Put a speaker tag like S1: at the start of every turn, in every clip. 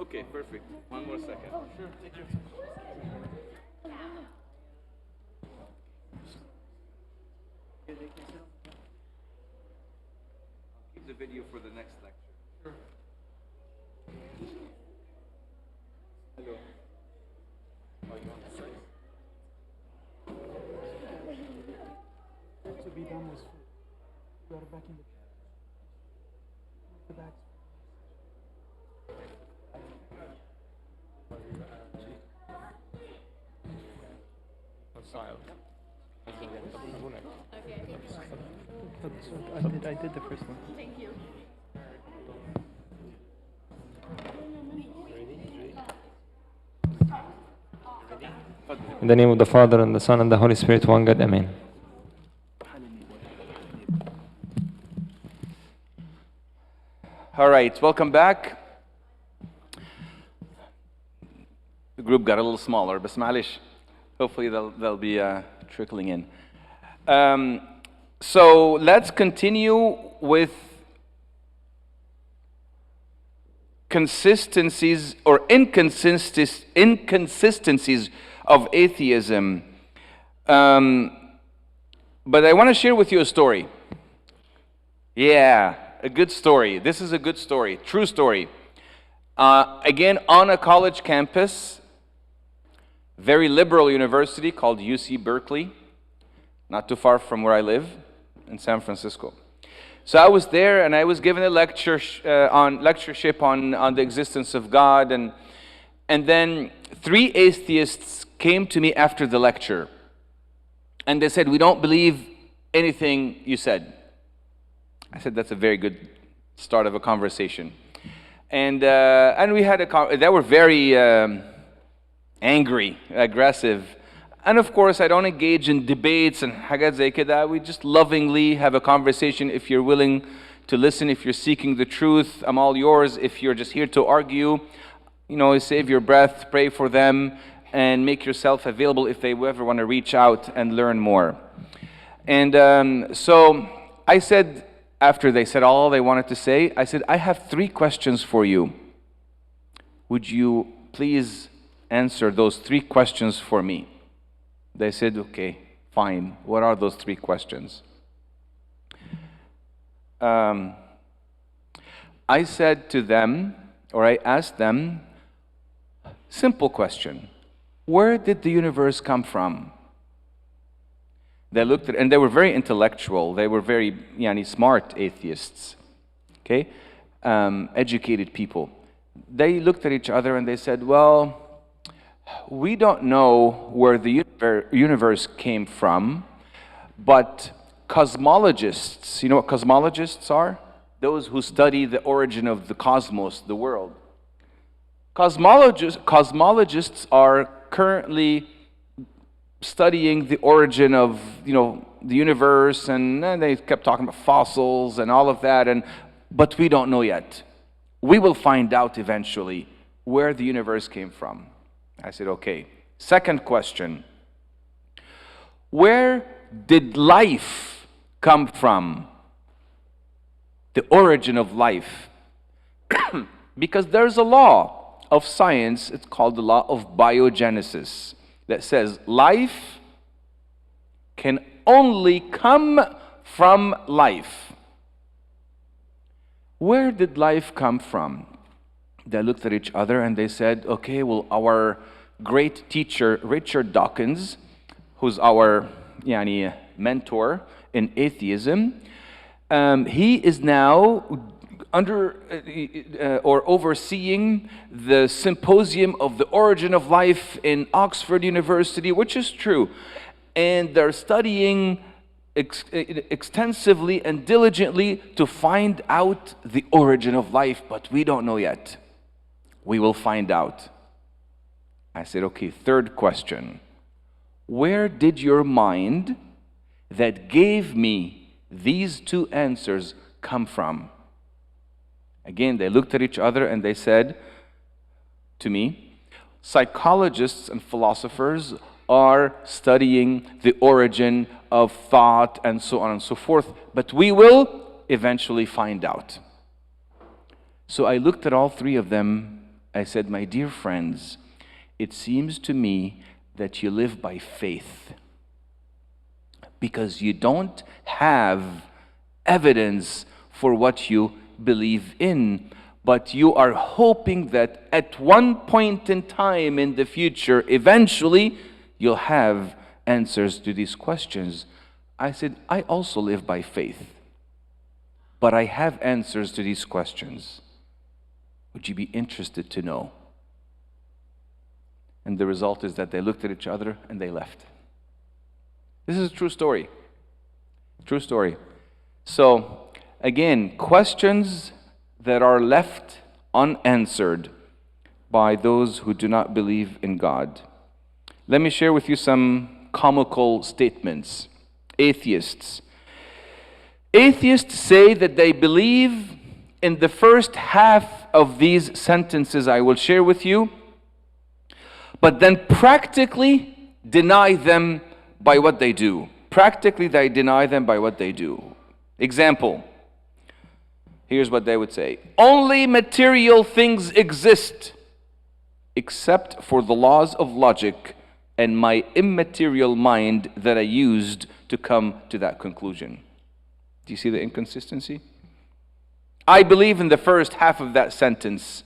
S1: Okay, perfect. One more second. Oh, sure. Take your... Keep the video for the next lecture. Sure. Hello. Oh, you want to say?
S2: To be done was we are back in the back. I did the first one.
S3: Thank you.
S4: In the name of the Father, and the Son, and the Holy Spirit, one God, Amen.
S1: All right, welcome back. The group got a little smaller, but معلش. Hopefully they'll be trickling in. So let's continue with consistencies or inconsistencies of atheism. But I want to share with you a story. Yeah, a good story. This is a good story, true story. Again, on a college campus, very liberal university called UC Berkeley, not too far from where I live in San Francisco. So I was there and I was given a lectureship on the existence of God, and then 3 atheists came to me after the lecture and they said, "We don't believe anything you said." I said, "That's a very good start of a conversation." And we had they were very angry, aggressive. And of course, I don't engage in debates and حاجات زي كده. We just lovingly have a conversation. If you're willing to listen, if you're seeking the truth, I'm all yours. If you're just here to argue, you know, save your breath, pray for them, and make yourself available if they ever want to reach out and learn more. And so I said, after they said all they wanted to say, I said, "I have 3 questions for you. Would you please answer those 3 questions for me?" They said, "Okay, fine. What are those 3 questions?" I said to them, or I asked them, simple question: where did the universe come from? They looked at, and they were very intellectual. They were very smart atheists, okay, educated people. They looked at each other and they said, "Well, we don't know where the universe came from, but cosmologists," you know what cosmologists are? Those who study the origin of the cosmos, the world. Cosmologists are currently studying the origin of, the universe, and they kept talking about fossils and all of that, but we don't know yet. We will find out eventually where the universe came from. I said, okay. Second question: where did life come from? The origin of life. Because there's a law of science, it's called the law of biogenesis, that says life can only come from life. Where did life come from? They looked at each other and they said, okay, well, our great teacher, Richard Dawkins, who's our mentor in atheism, he is now overseeing the symposium of the origin of life in Oxford University, which is true. And they're studying extensively and diligently to find out the origin of life, but we don't know yet. We will find out. I said, okay, third question. Where did your mind that gave me these 2 answers come from? Again, they looked at each other and they said to me, psychologists and philosophers are studying the origin of thought and so on and so forth, but we will eventually find out. So I looked at all three of them. I said, my dear friends, it seems to me that you live by faith because you don't have evidence for what you believe in, but you are hoping that at one point in time in the future, eventually, you'll have answers to these questions. I said, I also live by faith, but I have answers to these questions. Would you be interested to know? And the result is that they looked at each other and they left. This is a true story. True story. So, again, questions that are left unanswered by those who do not believe in God. Let me share with you some comical statements. Atheists. Atheists say that they believe in the first half of these sentences I will share with you, but then practically deny them by what they do. Practically they deny them by what they do. Example. Here's what they would say. Only material things exist except for the laws of logic and my immaterial mind that I used to come to that conclusion. Do you see the inconsistency? I believe in the first half of that sentence,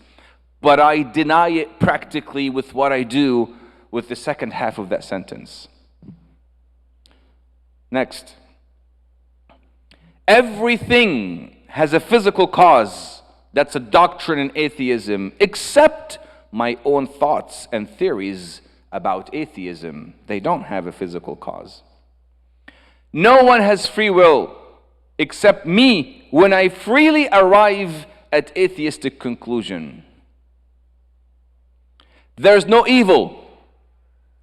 S1: but I deny it practically with what I do with the second half of that sentence. Next. Everything has a physical cause. That's a doctrine in atheism, except my own thoughts and theories about atheism. They don't have a physical cause. No one has free will except me when I freely arrive at atheistic conclusion. There's no evil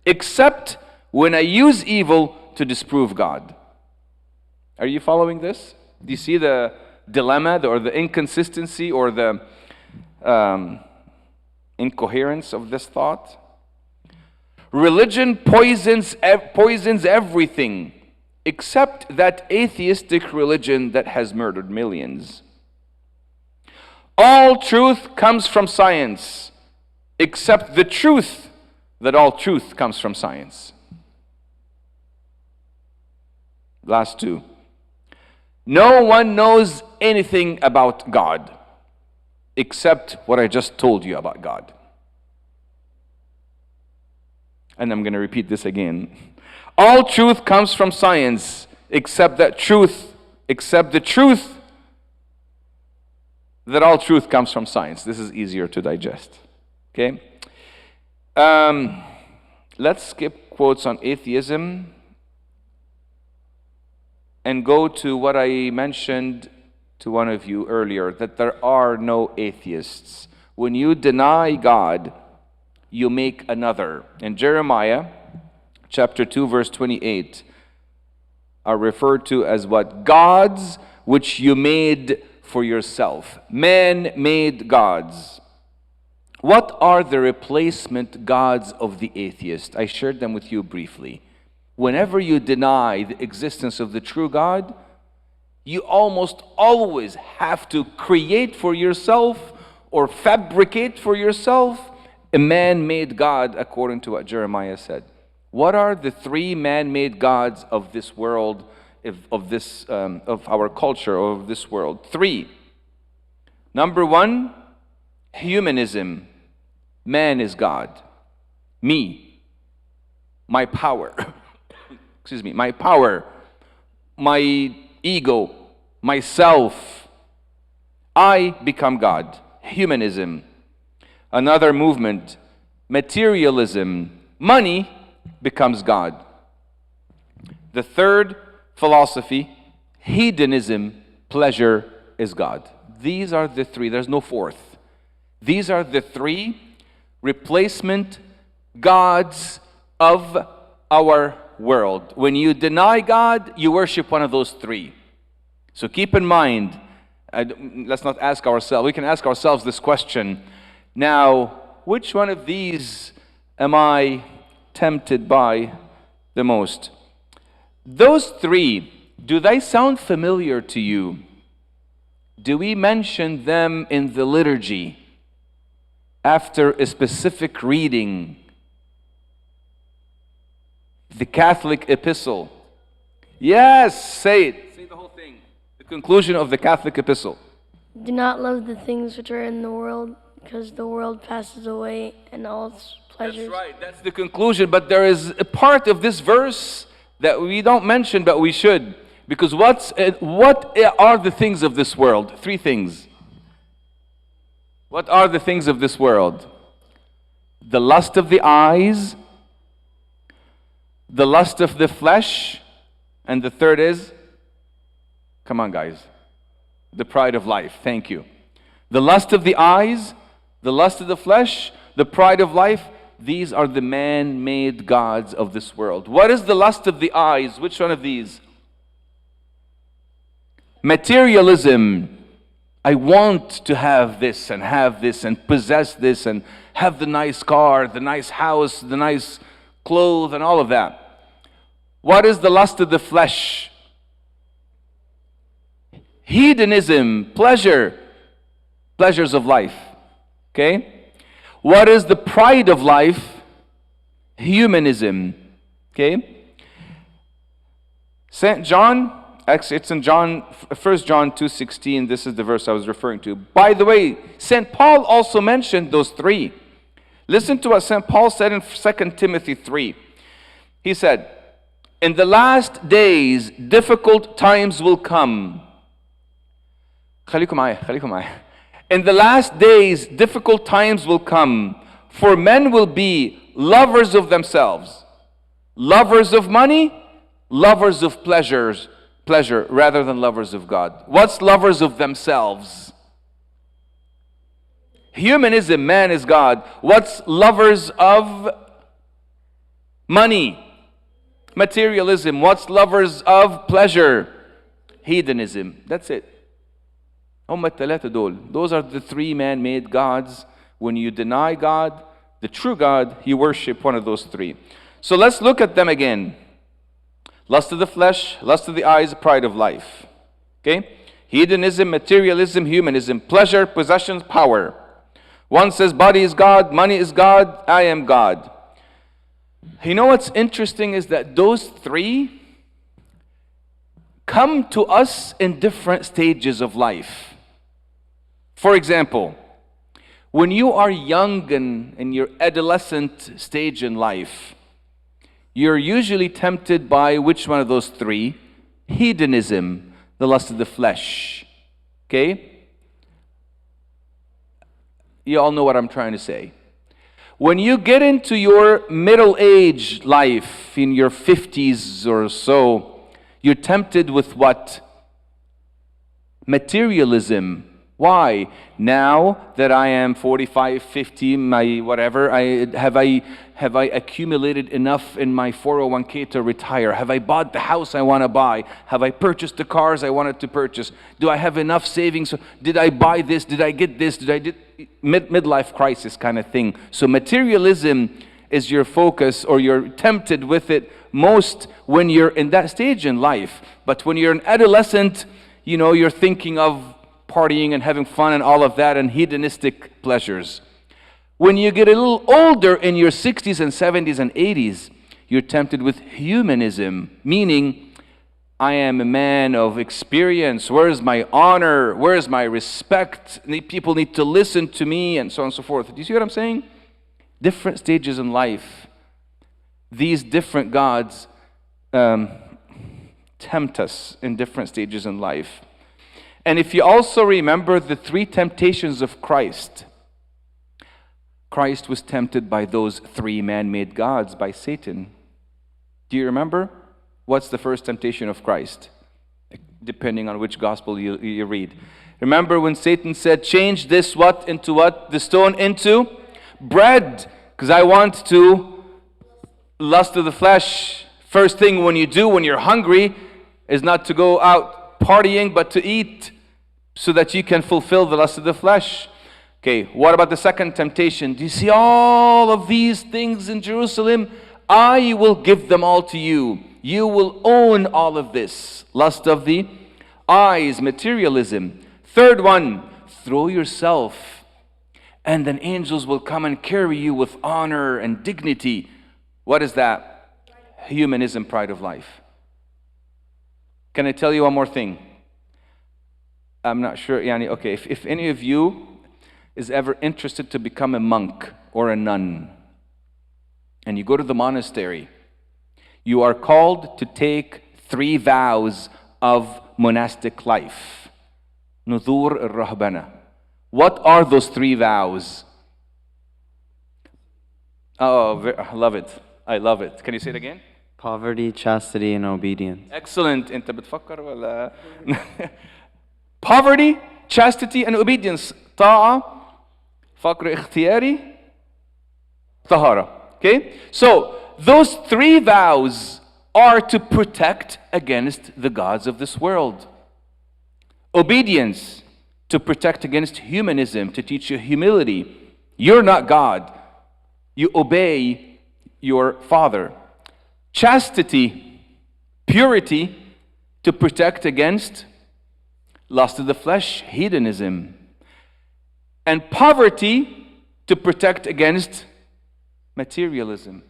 S1: except when I use evil to disprove God. Are you following this? Do you see the dilemma or the inconsistency or the incoherence of this thought? Religion poisons everything except that atheistic religion that has murdered millions. All truth comes from science except the truth that all truth comes from science. Last two. No one knows anything about God except what I just told you about God. And I'm going to repeat this again. All truth comes from science except the truth that all truth comes from science. This is easier to digest. Okay? Let's skip quotes on atheism and go to what I mentioned to one of you earlier, that there are no atheists. When you deny God, you make another. In Jeremiah chapter 2, verse 28, are referred to as what? Gods which you made for yourself. Man-made gods. What are the replacement gods of the atheist? I shared them with you briefly. Whenever you deny the existence of the true God, you almost always have to create for yourself or fabricate for yourself a man-made God, according to what Jeremiah said. What are the three man-made gods of this world, of our culture, or of this world? Three. Number one, humanism. Man is God. Me. My power. Excuse me. My power. My ego. Myself. I become God. Humanism. Another movement, materialism. Money becomes God. The third philosophy, hedonism. Pleasure is God. These are the three. There's no fourth. These are the three replacement gods of our world. When you deny God, you worship one of those three. So keep in mind, let's not ask ourselves, we can ask ourselves this question. Now, which one of these am I tempted by the most. Those three, do they sound familiar to you? Do we mention them in the liturgy after a specific reading? The Catholic epistle. Yes, say it. Say the whole thing. The conclusion of the Catholic epistle.
S3: Do not love the things which are in the world, because the world passes away and all its pleasures.
S1: That's right. That's the conclusion. But there is a part of this verse that we don't mention, but we should. Because what are the things of this world? Three things. What are the things of this world? The lust of the eyes, the lust of the flesh, and the third is, come on guys, the pride of life. Thank you. The lust of the eyes, the lust of the flesh, the pride of life, these are the man-made gods of this world. What is the lust of the eyes? Which one of these? Materialism. I want to have this and possess this and have the nice car, the nice house, the nice clothes and all of that. What is the lust of the flesh? Hedonism, pleasures of life. Okay? What is the pride of life? Humanism. Okay? St. John, actually it's in 1 John 2:16, this is the verse I was referring to. By the way, St. Paul also mentioned those three. Listen to what St. Paul said in 2 Timothy 3. He said, in the last days, difficult times will come. In the last days, difficult times will come, for men will be lovers of themselves, lovers of money, lovers of pleasure rather than lovers of God. What's lovers of themselves? Humanism, man is God. What's lovers of money? Materialism. What's lovers of pleasure? Hedonism. That's it. Those are the three man-made gods. When you deny God, the true God, you worship one of those three. So let's look at them again. Lust of the flesh, lust of the eyes, pride of life. Okay? Hedonism, materialism, humanism, pleasure, possessions, power. One says body is God, money is God, I am God. You know what's interesting is that those three come to us in different stages of life. For example, when you are young and in your adolescent stage in life, you're usually tempted by which one of those three? Hedonism, the lust of the flesh. Okay? You all know what I'm trying to say. When you get into your middle-age life, in your 50s or so, you're tempted with what? Materialism. Why? Now that I am 45, 50, my whatever, have I accumulated enough in my 401k to retire? Have I bought the house I want to buy? Have I purchased the cars I wanted to purchase? Do I have enough savings? Did I buy this? Did I get this? Midlife crisis kind of thing. So materialism is your focus, or you're tempted with it most when you're in that stage in life. But when you're an adolescent, you know, you're thinking of partying and having fun and all of that and hedonistic pleasures. When you get a little older in your 60s and 70s and 80s, you're tempted with humanism, meaning I am a man of experience. Where is my honor? Where is my respect? People need to listen to me, and so on and so forth. Do you see what I'm saying? Different stages in life. These different gods tempt us in different stages in life. And if you also remember the three temptations of Christ, Christ was tempted by those three man-made gods, by Satan. Do you remember? What's the first temptation of Christ? Depending on which gospel you read. Remember when Satan said, change this what into what? The stone into bread. Because I want to lust of the flesh. First thing when you do when you're hungry is not to go out partying, but to eat, so that you can fulfill the lust of the flesh. Okay, what about the second temptation? Do you see all of these things in Jerusalem? I will give them all to you. You will own all of this. Lust of the eyes, materialism. Third one, throw yourself, and then angels will come and carry you with honor and dignity. What is that? Humanism, pride of life. Can I tell you one more thing? I'm not sure, okay, if any of you is ever interested to become a monk or a nun, and you go to the monastery, you are called to take 3 vows of monastic life. Nudhur al-Rahbana. What are those 3 vows? Oh, I love it. I love it. Can you say it again?
S5: Poverty, chastity, and obedience.
S1: Excellent. أنت بتفكر ولا؟ Poverty, chastity, and obedience. طاعة, فقر اختياري, طهارة. Okay? So, those 3 vows are to protect against the gods of this world. Obedience, to protect against humanism, to teach you humility. You're not God. You obey your Father. Chastity, purity, to protect against lust of the flesh, hedonism. And poverty, to protect against materialism.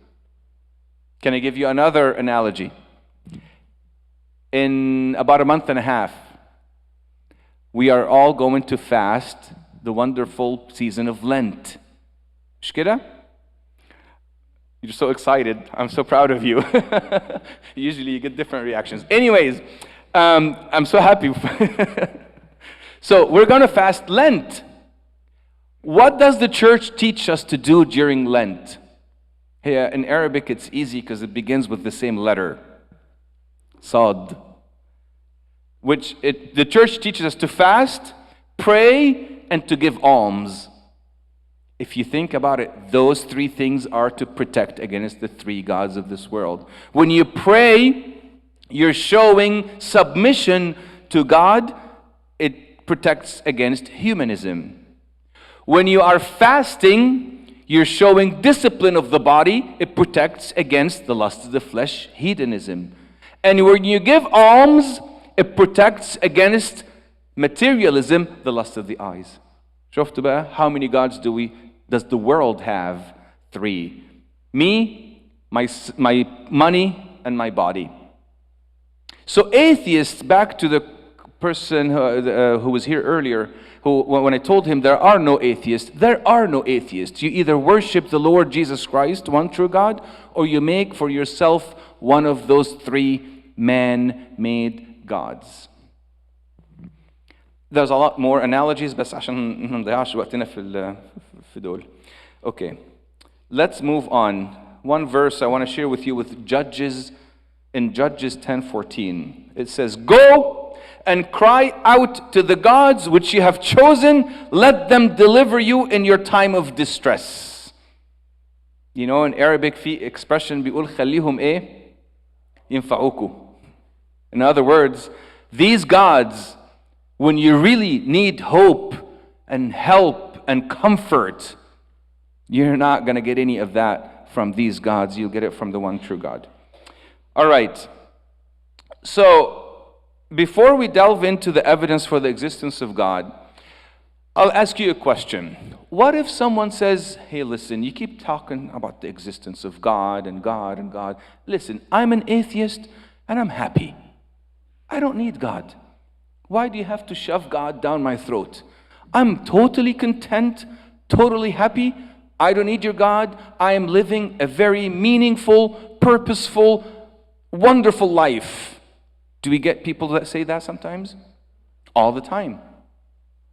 S1: Can I give you another analogy? In about a month and a half, we are all going to fast the wonderful season of Lent. مش كده? You're so excited. I'm so proud of you. Usually you get different reactions. Anyways, I'm so happy. So we're going to fast Lent. What does the church teach us to do during Lent? Here in Arabic it's easy because it begins with the same letter. Sad. The church teaches us to fast, pray, and to give alms. If you think about it, those 3 things are to protect against the 3 gods of this world. When you pray, you're showing submission to God. It protects against humanism. When you are fasting, you're showing discipline of the body. It protects against the lust of the flesh, hedonism. And when you give alms, it protects against materialism, the lust of the eyes. شفتوا بقى how many gods does the world have? 3. Me, my money, and my body. So atheists, back to the person who was here earlier, when I told him there are no atheists, there are no atheists. You either worship the Lord Jesus Christ, one true God, or you make for yourself one of those 3 man-made gods. There's a lot more analogies, بس عشان ما نضيعش وقتنا في دول. Okay, let's move on. One verse I want to share with you with Judges, in Judges 10:14. It says, "Go and cry out to the gods which you have chosen. Let them deliver you in your time of distress." You know, in Arabic, في expression بيقول خليهم إيه ينفعوكوا. In other words, these gods, when you really need hope and help and comfort, you're not going to get any of that from these gods. You'll get it from the one true God. All right. So, before we delve into the evidence for the existence of God, I'll ask you a question. What if someone says, hey, listen, you keep talking about the existence of God and God and God. Listen, I'm an atheist and I'm happy. I don't need God. Why do you have to shove God down my throat? I'm totally content, totally happy. I don't need your God. I am living a very meaningful, purposeful, wonderful life. Do we get people that say that sometimes? All the time.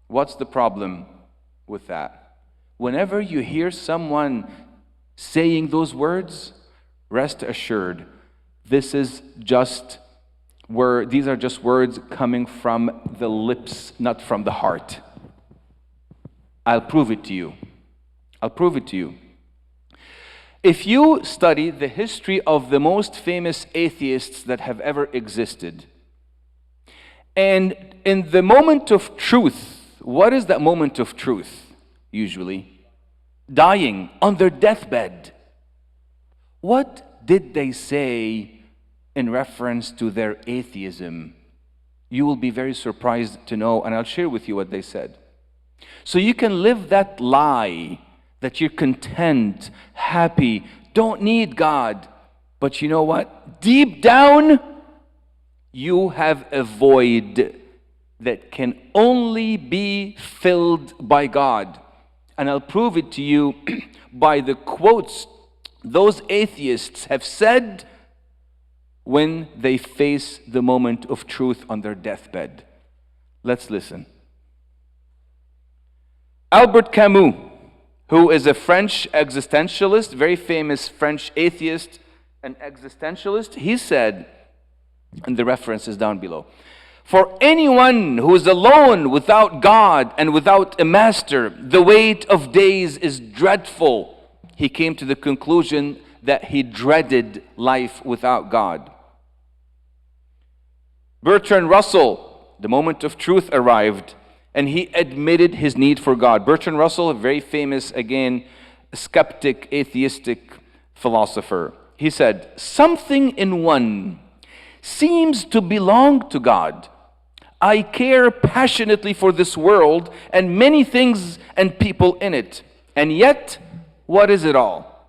S1: What's the problem with that? Whenever you hear someone saying those words, rest assured, these are just words coming from the lips, not from the heart. I'll prove it to you. I'll prove it to you. If you study the history of the most famous atheists that have ever existed, and in the moment of truth, what is that moment of truth usually? Dying on their deathbed. What did they say in reference to their atheism? You will be very surprised to know, and I'll share with you what they said. So you can live that lie that you're content, happy, don't need God. But you know what? Deep down, you have a void that can only be filled by God. And I'll prove it to you by the quotes those atheists have said when they face the moment of truth on their deathbed. Let's listen. Albert Camus, who is a French existentialist, very famous French atheist and existentialist, he said, and the reference is down below, "For anyone who is alone without God and without a master, the weight of days is dreadful." He came to the conclusion that he dreaded life without God. Bertrand Russell, the moment of truth arrived, and he admitted his need for God. Bertrand Russell, a very famous, again, skeptic, atheistic philosopher. He said, "Something in one seems to belong to God. I care passionately for this world and many things and people in it. And yet, what is it all?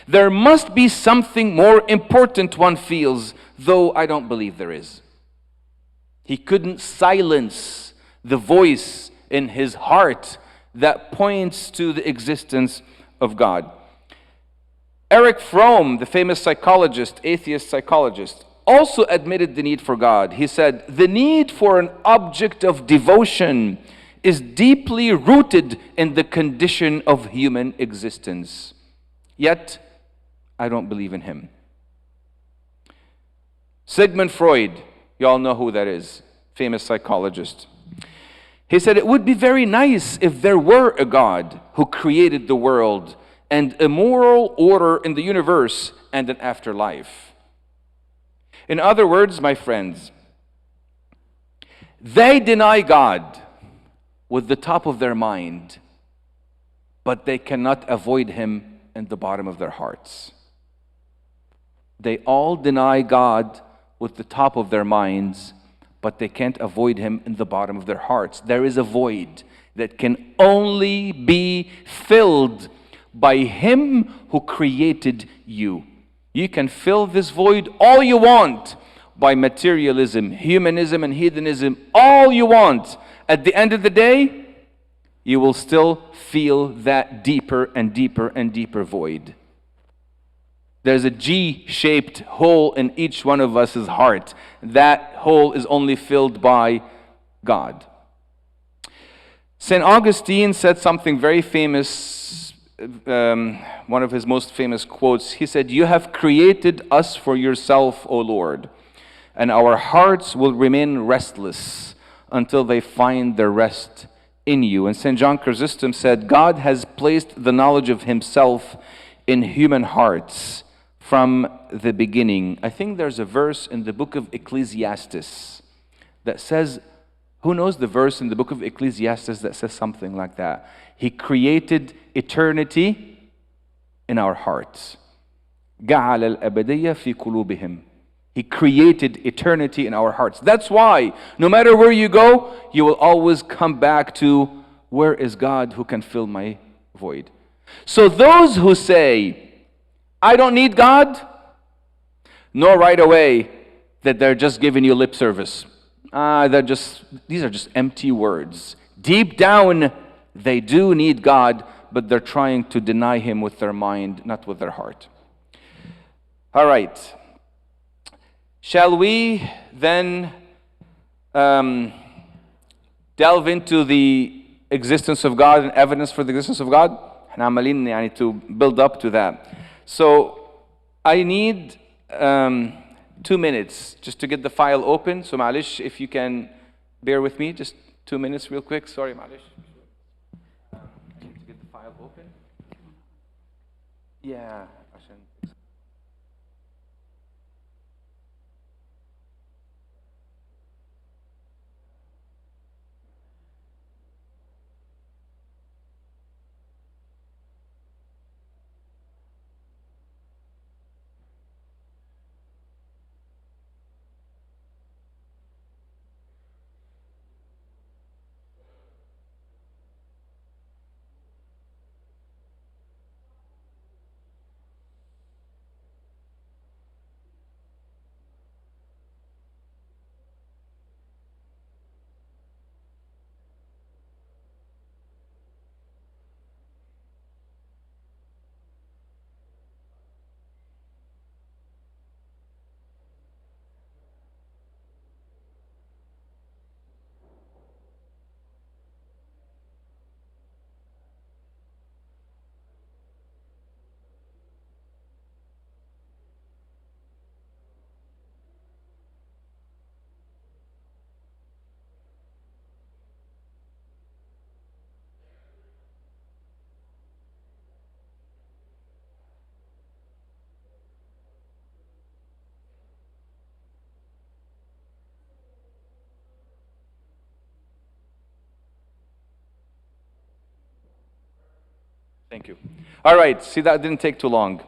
S1: There must be something more important, one feels, though I don't believe there is." He couldn't silence the voice in his heart that points to the existence of God. Erich Fromm, the famous psychologist, atheist psychologist, also admitted the need for God. He said, "The need for an object of devotion is deeply rooted in the condition of human existence. Yet, I don't believe in him." Sigmund Freud, you all know who that is, famous psychologist. He said, "It would be very nice if there were a God who created the world and a moral order in the universe and an afterlife." In other words, my friends, they deny God with the top of their mind, but they cannot avoid him in the bottom of their hearts. They all deny God with the top of their minds, but they can't avoid him in the bottom of their hearts. There is a void that can only be filled by him who created you. You can fill this void all you want by materialism, humanism, and hedonism, all you want. At the end of the day, you will still feel that deeper and deeper and deeper void. There's a G-shaped hole in each one of us' heart. That hole is only filled by God. St. Augustine said something very famous, one of his most famous quotes. He said, "You have created us for yourself, O Lord, and our hearts will remain restless until they find their rest in you." And St. John Chrysostom said, "God has placed the knowledge of himself in human hearts from the beginning." I think there's a verse in the book of Ecclesiastes that says, who knows the verse in the book of Ecclesiastes that says something like that? He created eternity in our hearts. جعل الأبدية في قلوبهم. He created eternity in our hearts. That's why, no matter where you go, you will always come back to, where is God who can fill my void? So those who say, I don't need God, know right away that they're just giving you lip service. These are just empty words. Deep down, they do need God, but they're trying to deny him with their mind, not with their heart. All right. Shall we then delve into the existence of God and evidence for the existence of God? احنا عمالين يعني to build up to that. So I need 2 minutes just to get the file open. So معلش, if you can bear with me, just 2 minutes real quick. Sorry, معلش. I need to get the file open. Yeah. عشان Thank you. All right, see, that didn't take too long.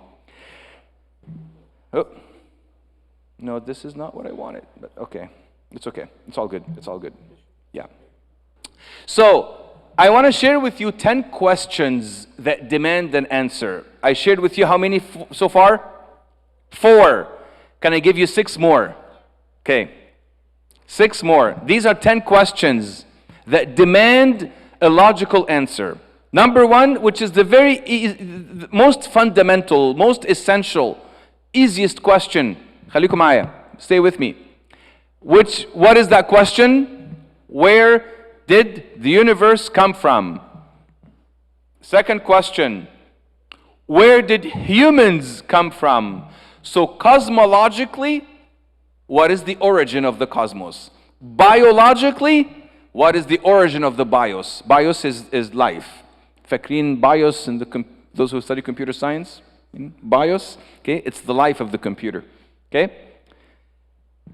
S1: Oh. No, this is not what I wanted, but okay. It's okay. It's all good. It's all good. Yeah. So, I want to share with you 10 questions that demand an answer. I shared with you how many so far? 4. Can I give you 6 more? Okay. 6 more. These are 10 questions that demand a logical answer. Number 1, which is the most fundamental, most essential, easiest question. خليكم معايا. Stay with me. What is that question? Where did the universe come from? Second question. Where did humans come from? So cosmologically, what is the origin of the cosmos? Biologically, what is the origin of the bios? Bios is life. فاكرين bios in those who study computer science? Bios, okay, it's the life of the computer. Okay?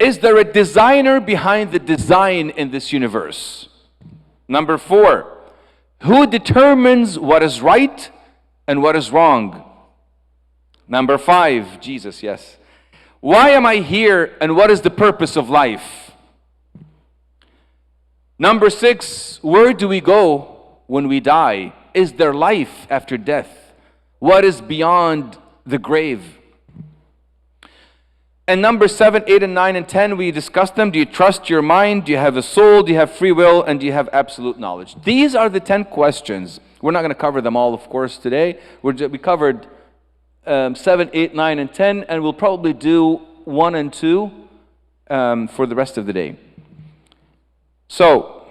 S1: Is there a designer behind the design in this universe? Number 4, who determines what is right and what is wrong? Number 5, Jesus, yes. Why am I here and what is the purpose of life? Number 6, where do we go when we die? Is there life after death? What is beyond the grave? And number 7, 8, and 9, and 10, we discussed them. Do you trust your mind? Do you have a soul? Do you have free will? And do you have absolute knowledge? These are the 10 questions. We're not going to cover them all, of course, today. We covered 7, 8, 9, and 10, and we'll probably do 1 and 2 for the rest of the day. So,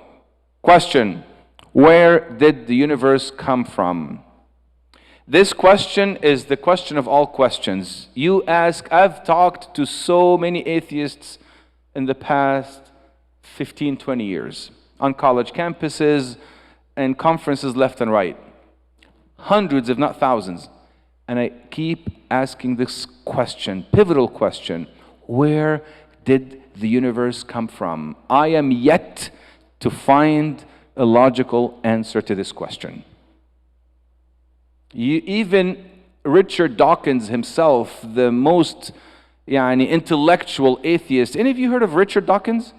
S1: question, where did the universe come from? This question is the question of all questions. You ask, I've talked to so many atheists in the past 15, 20 years on college campuses and conferences left and right. Hundreds, if not thousands. And I keep asking this question, pivotal question, where did the universe come from? I am yet to find a logical answer to this question. Even Richard Dawkins himself, the most intellectual atheist. Any of you heard of Richard Dawkins?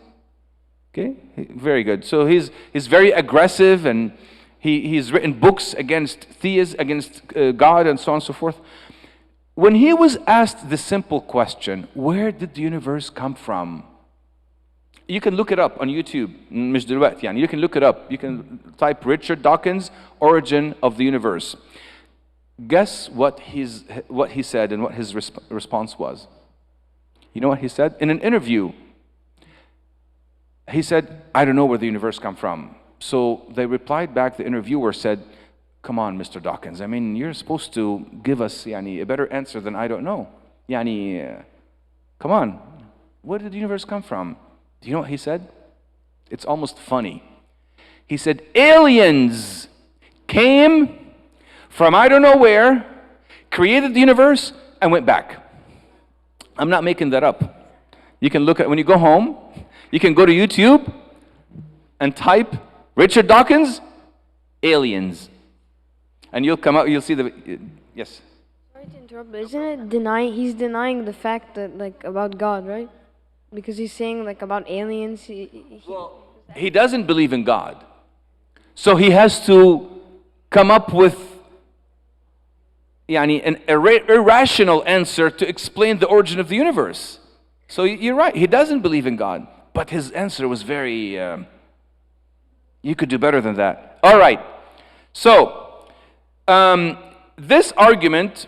S1: Okay, very good. So he's very aggressive, and he's written books against theism, against God, and so on and so forth. When he was asked the simple question, where did the universe come from? You can look it up on YouTube. مش دلوقتي يعني. You can look it up. You can type Richard Dawkins, origin of the universe. Guess what he said and what his response was. You know what he said? In an interview, he said, I don't know where the universe come from. So they replied back, the interviewer said, come on, Mr. Dawkins, I mean, you're supposed to give us a better answer than I don't know. Come on, where did the universe come from? Do you know what he said? It's almost funny. He said, aliens came from I don't know where, created the universe, and went back. I'm not making that up. You can look at, when you go home, you can go to YouTube and type Richard Dawkins, aliens. And you'll come out, you'll see the, yes?
S6: Sorry to interrupt, but isn't it he's denying the fact that, about God, right? Because he's saying, about aliens,
S1: he doesn't believe in God. So he has to come up with an irrational answer to explain the origin of the universe. So you're right, he doesn't believe in God. But his answer was very, you could do better than that. All right, so this argument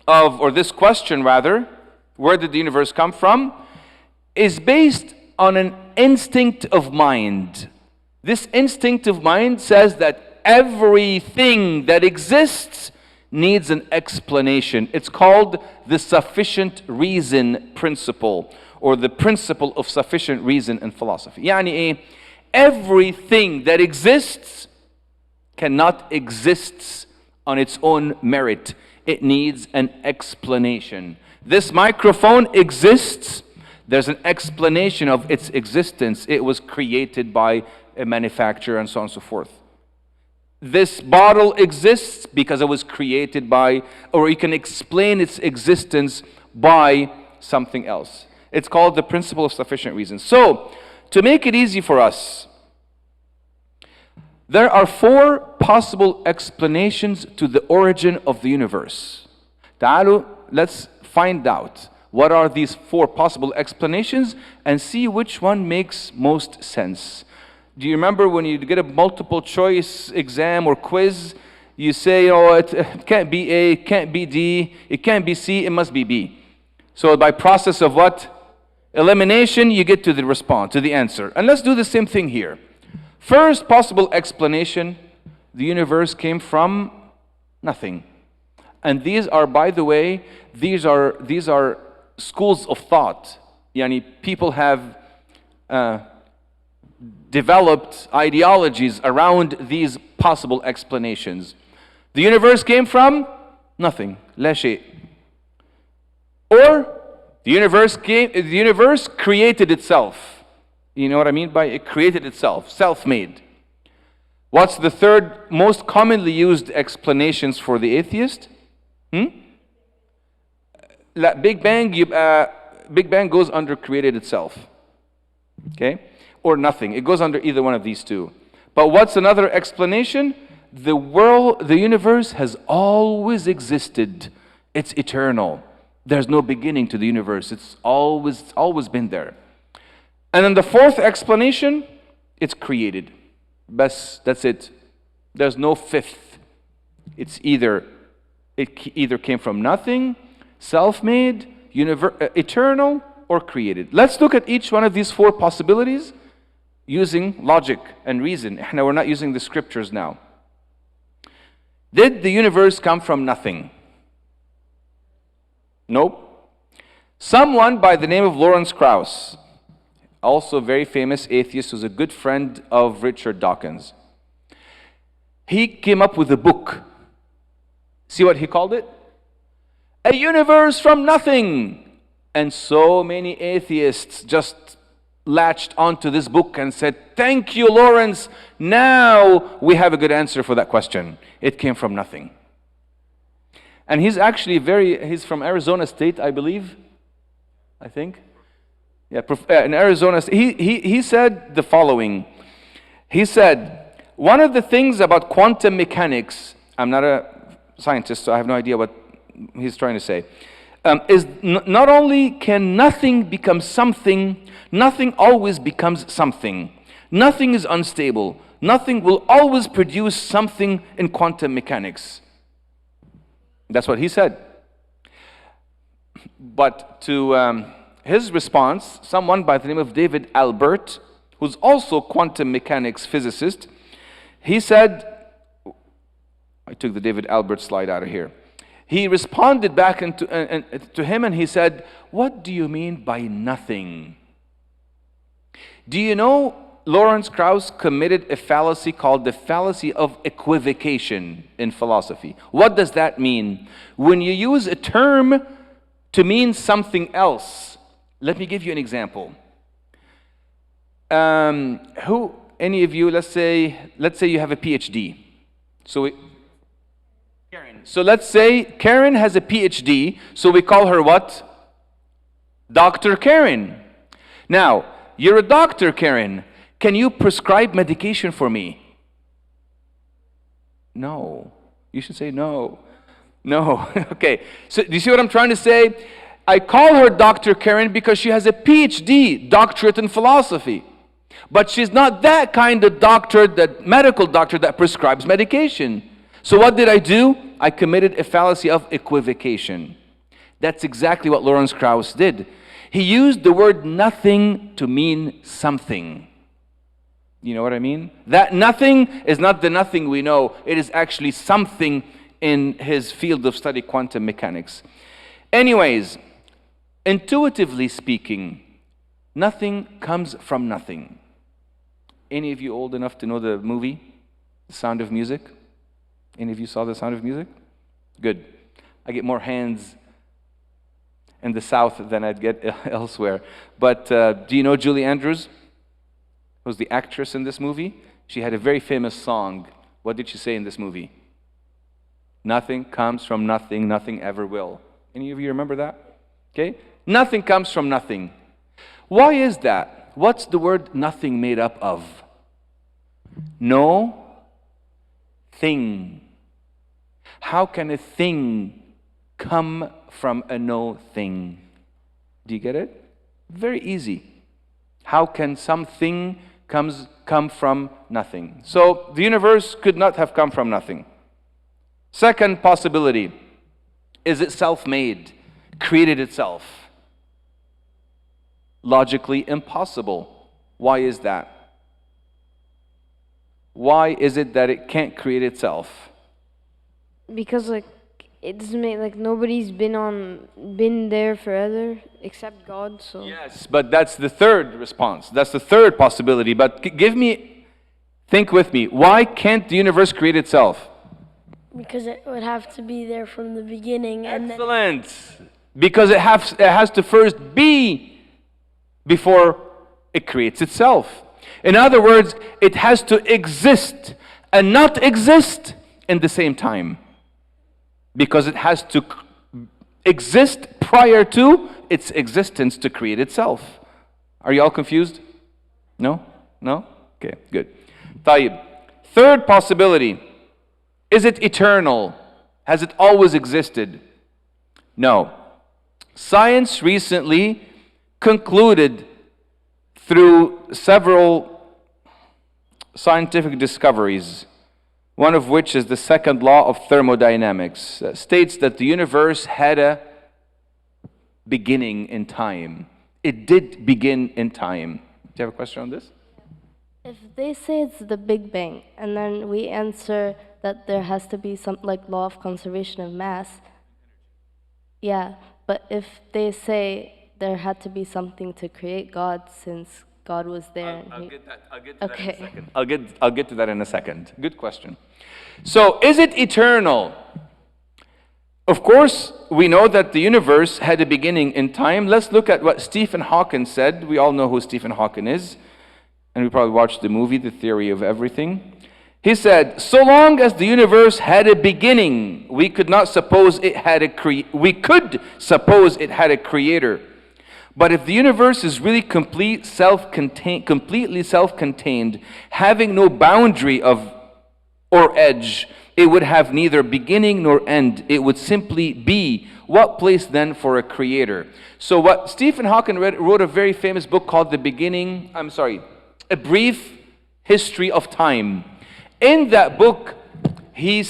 S1: or this question rather, where did the universe come from, is based on an instinct of mind. This instinct of mind says that everything that exists needs an explanation. It's called the sufficient reason principle, or the principle of sufficient reason in philosophy. Everything that exists cannot exist on its own merit. It needs an explanation. This microphone exists. There's an explanation of its existence. It was created by a manufacturer and so on and so forth. this bottle exists because it was created by, or you can explain its existence by something else. It's called the principle of sufficient reason. So, to make it easy for us, there are 4 possible explanations to the origin of the universe. تعالوا, let's find out what are these 4 possible explanations and see which one makes most sense. Do you remember when you get a multiple choice exam or quiz, you say, oh, it can't be A, it can't be D, it can't be C, it must be B. So by process of what? Elimination, you get to the response, to the answer. And let's do the same thing here. First possible explanation, the universe came from nothing. And these are, by the way, these are schools of thought. Yani people have developed ideologies around these possible explanations. The universe came from nothing, لا شيء. Or the universe created itself. You know what I mean by it created itself, self-made. What's the third most commonly used explanations for the atheist? Big Bang goes under created itself. Okay? Or nothing. It goes under either one of these two. But what's another explanation? The universe has always existed. It's eternal. There's no beginning to the universe. It's always been there. And then the fourth explanation, it's created. That's it. There's no fifth. It either came from nothing, self-made, eternal, or created. Let's look at each one of these 4 possibilities using logic and reason. Now, we're not using the scriptures now. Did the universe come from nothing? Nope. Someone by the name of Lawrence Krauss, also a very famous atheist who's a good friend of Richard Dawkins, he came up with a book. See what he called it? A Universe from Nothing. And so many atheists just latched onto this book and said, thank you, Lawrence. Now we have a good answer for that question. It came from nothing. And he's actually he's from Arizona State, I believe. I think. Yeah, in Arizona State. He said the following. He said, one of the things about quantum mechanics, I'm not a scientist, so I have no idea what he's trying to say, is not only can nothing become something, nothing always becomes something. Nothing is unstable. Nothing will always produce something in quantum mechanics. That's what he said. But to his response, someone by the name of David Albert, who's also quantum mechanics physicist, he said, I took the David Albert slide out of here. He responded back to him and he said, what do you mean by nothing? Do you know Lawrence Krauss committed a fallacy called the fallacy of equivocation in philosophy? What does that mean? When you use a term to mean something else, let me give you an example. Any of you, let's say you have a PhD. So let's say Karen has a PhD, so we call her what? Dr. Karen. Now, you're a doctor, Karen. Can you prescribe medication for me? No. You should say no. No. Okay. So do you see what I'm trying to say? I call her Dr. Karen because she has a PhD, doctorate in philosophy. But she's not that kind of doctor, that medical doctor that prescribes medication. So what did I do? I committed a fallacy of equivocation. That's exactly what Lawrence Krauss did. He used the word nothing to mean something. You know what I mean? That nothing is not the nothing we know. It is actually something in his field of study, quantum mechanics. Anyways, intuitively speaking, nothing comes from nothing. Any of you old enough to know the movie, The Sound of Music? Any of you saw The Sound of Music? Good. I get more hands in the South than I'd get elsewhere. But do you know Julie Andrews? Who's the actress in this movie? She had a very famous song What did she say in this movie? Nothing comes from nothing, nothing ever will. Any of you remember that? Okay? Nothing comes from nothing. Why is that? What's the word nothing made up of? No thing. How can a thing come from a no thing? Do you get it? Very easy. How can something come from nothing? So the universe could not have come from nothing. Second possibility, is it self-made, created itself? Logically impossible. Why is that? Why is it that it can't create itself?
S6: Because like it's made, like nobody's been there forever except God. So
S1: Yes, but that's the third response. That's the third possibility. But think with me. Why can't the universe create itself?
S3: Because it would have to be there from the beginning. And then
S1: Excellent. Because it has to first be before it creates itself. In other words, it has to exist and not exist in the same time. Because it has to exist prior to its existence to create itself. Are you all confused? No? No? Okay, good. طيب. Third possibility. Is it eternal? Has it always existed? No. Science recently concluded through several scientific discoveries, one of which is the second law of thermodynamics, states that the universe had a beginning in time. It did begin in time. Do you have a question on this?
S7: If they say it's the Big Bang, and then we answer that there has to be some like law of conservation of mass, yeah, but if they say there had to be something to create God since God was there.
S1: I'll get to that in a second. I'll get to that in a second. Good question. So, is it eternal? Of course, we know that the universe had a beginning in time. Let's look at what Stephen Hawking said. We all know who Stephen Hawking is, and we probably watched the movie, The Theory of Everything. He said, so long as the universe had a beginning, we could suppose it had a creator. But if the universe is really completely self-contained, having no boundary or edge, it would have neither beginning nor end. It would simply be. What place then for a creator? So what Stephen Hawking wrote a very famous book called A Brief History of Time. In that book, he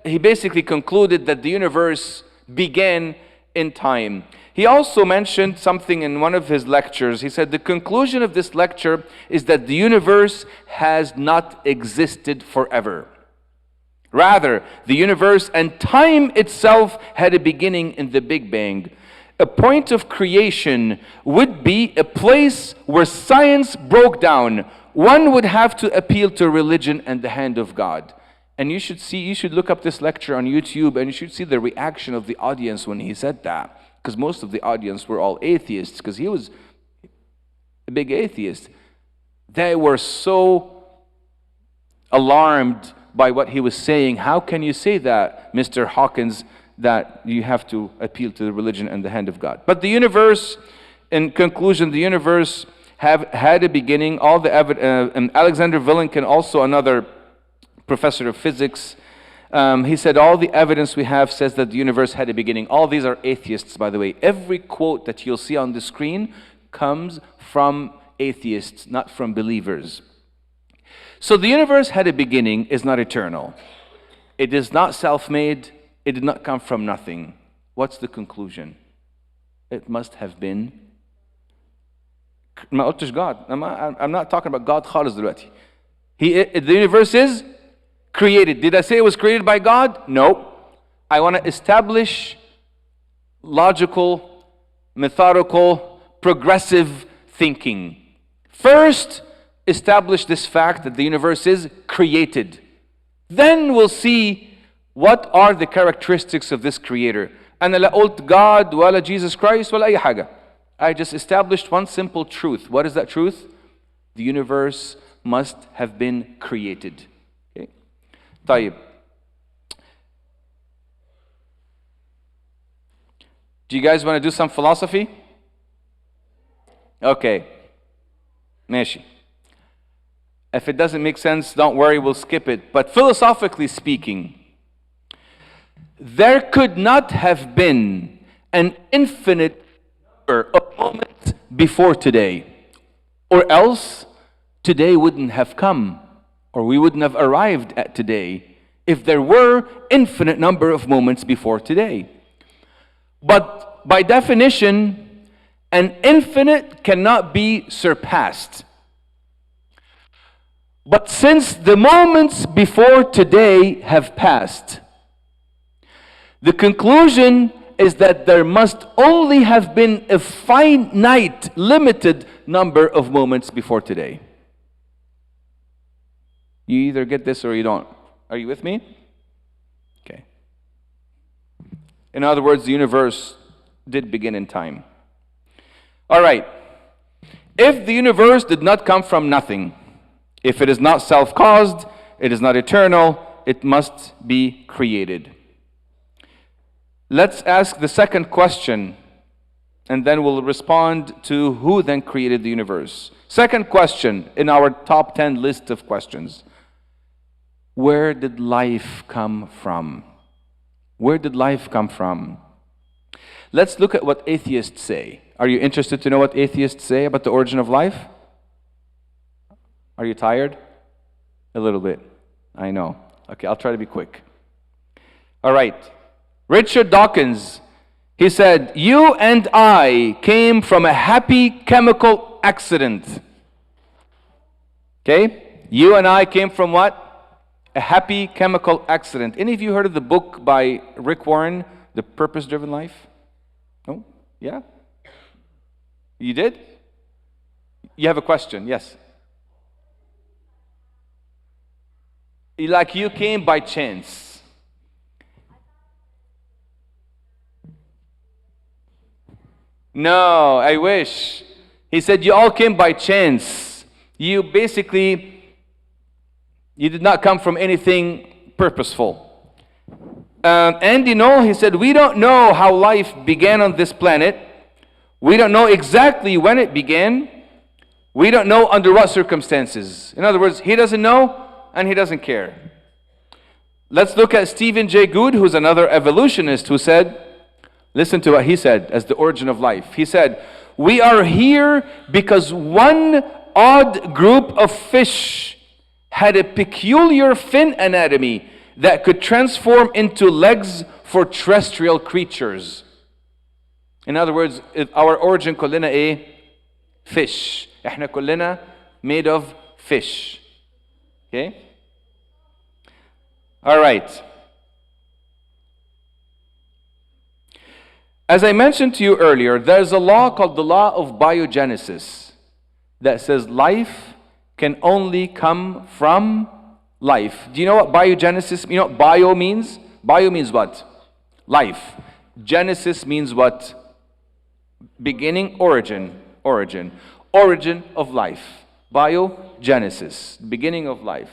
S1: basically concluded that the universe began in time. He also mentioned something in one of his lectures. He said, the conclusion of this lecture is that the universe has not existed forever. Rather, the universe and time itself had a beginning in the Big Bang. A point of creation would be a place where science broke down. One would have to appeal to religion and the hand of God. And you should look up this lecture on YouTube, and you should see the reaction of the audience when he said that. Because most of the audience were all atheists, because he was a big atheist. They were so alarmed by what he was saying. How can you say that, Mr. Hawkins, that you have to appeal to the religion and the hand of God? But the universe, in conclusion, the universe had a beginning. All the and Alexander Vilenkin, also another professor of physics, he said all the evidence we have says that the universe had a beginning. All these are atheists, by the way. Every quote that you'll see on the screen comes from atheists, not from believers. So the universe had a beginning, is not eternal. It is not self-made. It did not come from nothing. What's the conclusion? It must have been. ما قلتش God. I'm not talking about God خالص دلوقتي. The universe is created. Did I say it was created by God? No. I want to establish logical, methodical, progressive thinking. First, establish this fact that the universe is created. Then we'll see what are the characteristics of this creator. أنا لا قلت God ولا Jesus Christ ولا أي حاجة. I just established one simple truth. What is that truth? The universe must have been created. Okay? طيب. Do you guys want to do some philosophy? Okay. ماشي. If it doesn't make sense, don't worry, we'll skip it. But philosophically speaking, there could not have been an infinite number of moments before today, or else today wouldn't have come, or we wouldn't have arrived at today if there were infinite number of moments before today. But by definition, an infinite cannot be surpassed. But since the moments before today have passed, the conclusion is that there must only have been a finite, limited number of moments before today. You either get this or you don't. Are you with me? Okay. In other words, the universe did begin in time. All right. If the universe did not come from nothing, if it is not self-caused, it is not eternal, it must be created. Let's ask the second question, and then we'll respond to who then created the universe. Second question in our top 10 list of questions. Where did life come from? Where did life come from? Let's look at what atheists say. Are you interested to know what atheists say about the origin of life? Are you tired? A little bit. I know. Okay, I'll try to be quick. All right. Richard Dawkins, he said, you and I came from a happy chemical accident. Okay? You and I came from what? A happy chemical accident. Any of you heard of the book by Rick Warren, The Purpose-Driven Life? No? Yeah? You did? You have a question? Yes. Like you came by chance. No, I wish. He said you all came by chance. You did not come from anything purposeful. Andy Knoll, he said, we don't know how life began on this planet. We don't know exactly when it began. We don't know under what circumstances. In other words, he doesn't know and he doesn't care. Let's look at Stephen Jay Gould, who's another evolutionist, who said, listen to what he said as the origin of life. He said, we are here because one odd group of fish had a peculiar fin anatomy that could transform into legs for terrestrial creatures. In other words, our origin كلنا ايه؟ Fish. احنا كلنا made of fish. Okay? All right. As I mentioned to you earlier, there's a law called the law of biogenesis that says life can only come from life. Do you know what biogenesis, you know what bio means? Bio means what? Life. Genesis means what? Beginning, origin. Origin of life. Biogenesis, beginning of life.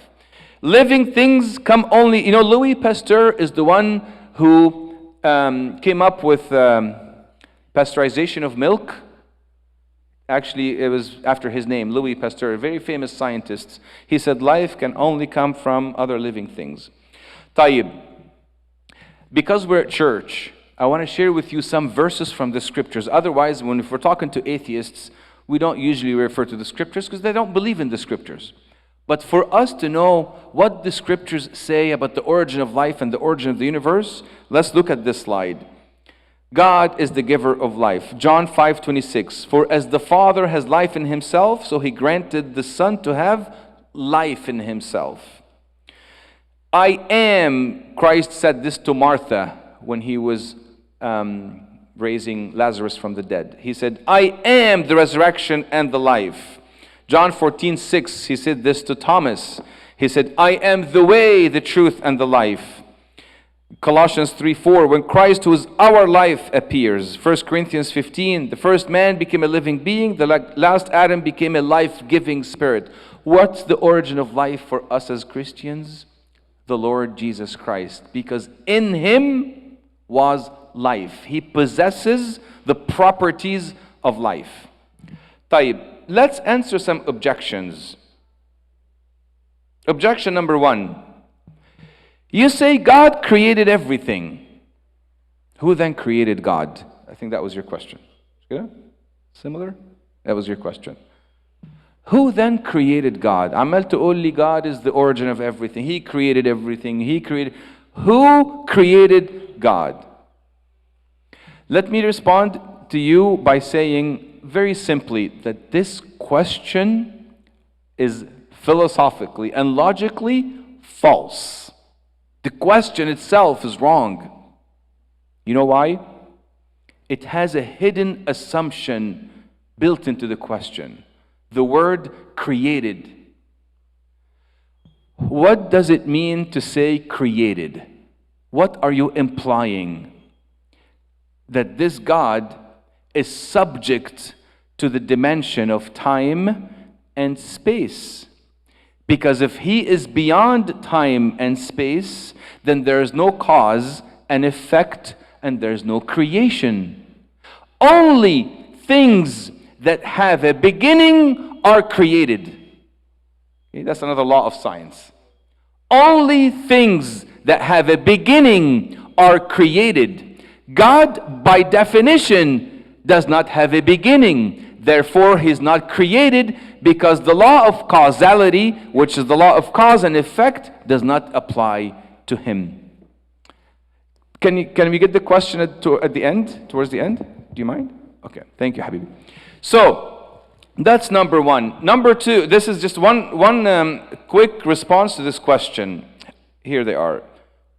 S1: Living things come only, you know, Louis Pasteur is the one who came up with pasteurization of milk. Actually, it was after his name, Louis Pasteur, a very famous scientist. He said life can only come from other living things. Tayyib, because we're at church, I want to share with you some verses from the scriptures. Otherwise, if we're talking to atheists, we don't usually refer to the scriptures because they don't believe in the scriptures. But for us to know what the scriptures say about the origin of life and the origin of the universe, let's look at this slide. God is the giver of life. John 5:26. For as the Father has life in himself, so he granted the Son to have life in himself. I am, Christ said this to Martha when he was raising Lazarus from the dead. He said, I am the resurrection and the life. John 14:6, he said this to Thomas. He said, I am the way, the truth, and the life. Colossians 3:4, when Christ, who is our life, appears. 1 Corinthians 15, the first man became a living being, the last Adam became a life-giving spirit. What's the origin of life for us as Christians? the Lord Jesus Christ, because in him was life. He possesses the properties of life. طيب, let's answer some objections. Objection number one. You say God created everything. Who then created God? I think that was your question. Yeah? Similar? That was your question. Who then created God? عمال تقول لي God is the origin of everything. He created everything. He created. Who created God? Let me respond to you by saying very simply that this question is philosophically and logically false. The question itself is wrong. You know why? It has a hidden assumption built into the question. The word created. What does it mean to say created? What are you implying? That this God is subject to the dimension of time and space. Because if he is beyond time and space, then there is no cause and effect and there's no creation. Only things that have a beginning are created. Okay, that's another law of science. Only things that have a beginning are created. God, by definition, does not have a beginning. Therefore, he's not created, because the law of causality, which is the law of cause and effect, does not apply to him. Can we get the question at the end, towards the end? Do you mind? Okay, thank you, Habibi. So, that's number one. Number two, this is just one quick response to this question. Here they are.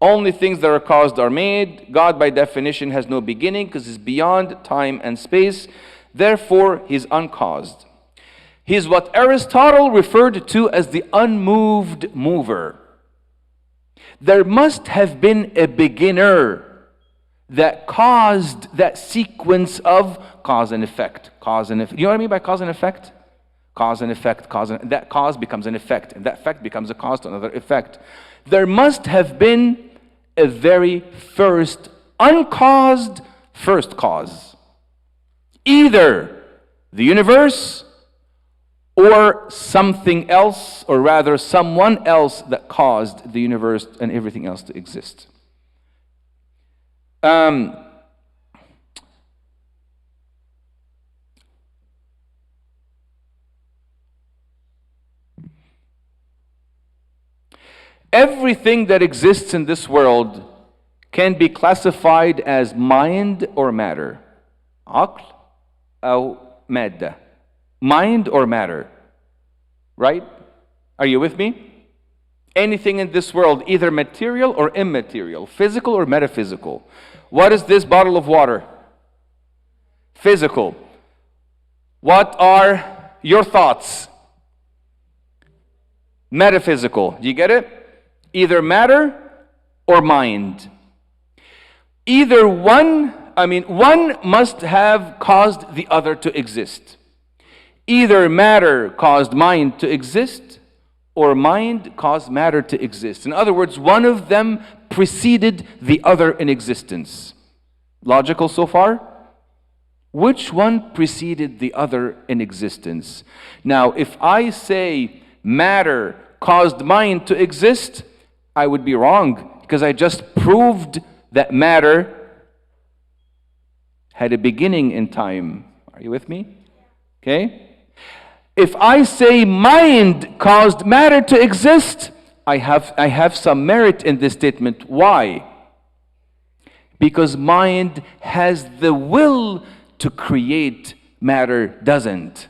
S1: Only things that are caused are made. God, by definition, has no beginning because he's beyond time and space. Therefore, he's uncaused. He's what Aristotle referred to as the unmoved mover. There must have been a beginner that caused that sequence of cause and effect. Cause and effect. You know what I mean by cause and effect? Cause and effect, that cause becomes an effect, and that effect becomes a cause to another effect. There must have been a very first uncaused first cause. Either the universe or something else, or rather someone else that caused the universe and everything else to exist. Everything that exists in this world can be classified as mind or matter. عقل أو مادة. Mind or matter. Right? Are you with me? Anything in this world, either material or immaterial, physical or metaphysical. What is this bottle of water? Physical. What are your thoughts? Metaphysical. Do you get it? Either matter or mind. Either one must have caused the other to exist. Either matter caused mind to exist, or mind caused matter to exist. In other words, one of them preceded the other in existence. Logical so far? Which one preceded the other in existence? Now, if I say matter caused mind to exist, I would be wrong, because I just proved that matter had a beginning in time. Are you with me? Okay? If I say mind caused matter to exist, I have some merit in this statement. Why? Because mind has the will to create, matter doesn't.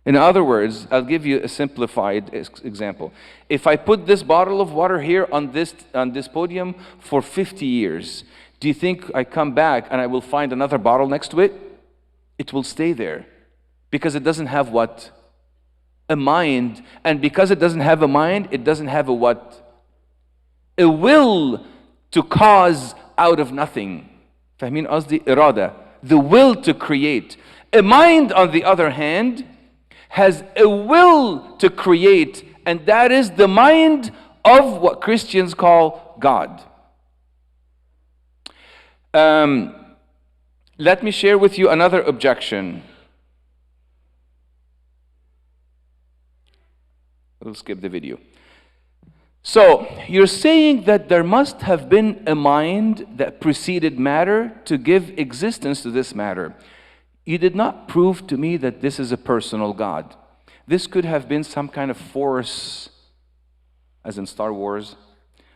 S1: In other words, I'll give you a simplified example. If I put this bottle of water here on this podium for 50 years, do you think I come back and I will find another bottle next to it? It will stay there. Because it doesn't have what? A mind. And because it doesn't have a mind, it doesn't have a what? A will to cause out of nothing. فاهمين قصدي؟ إرادة. The will to create. A mind, on the other hand, has a will to create, and that is the mind of what Christians call God. Let me share with you another objection. We'll skip the video. So, you're saying that there must have been a mind that preceded matter to give existence to this matter. You did not prove to me that this is a personal God. This could have been some kind of force, as in Star Wars,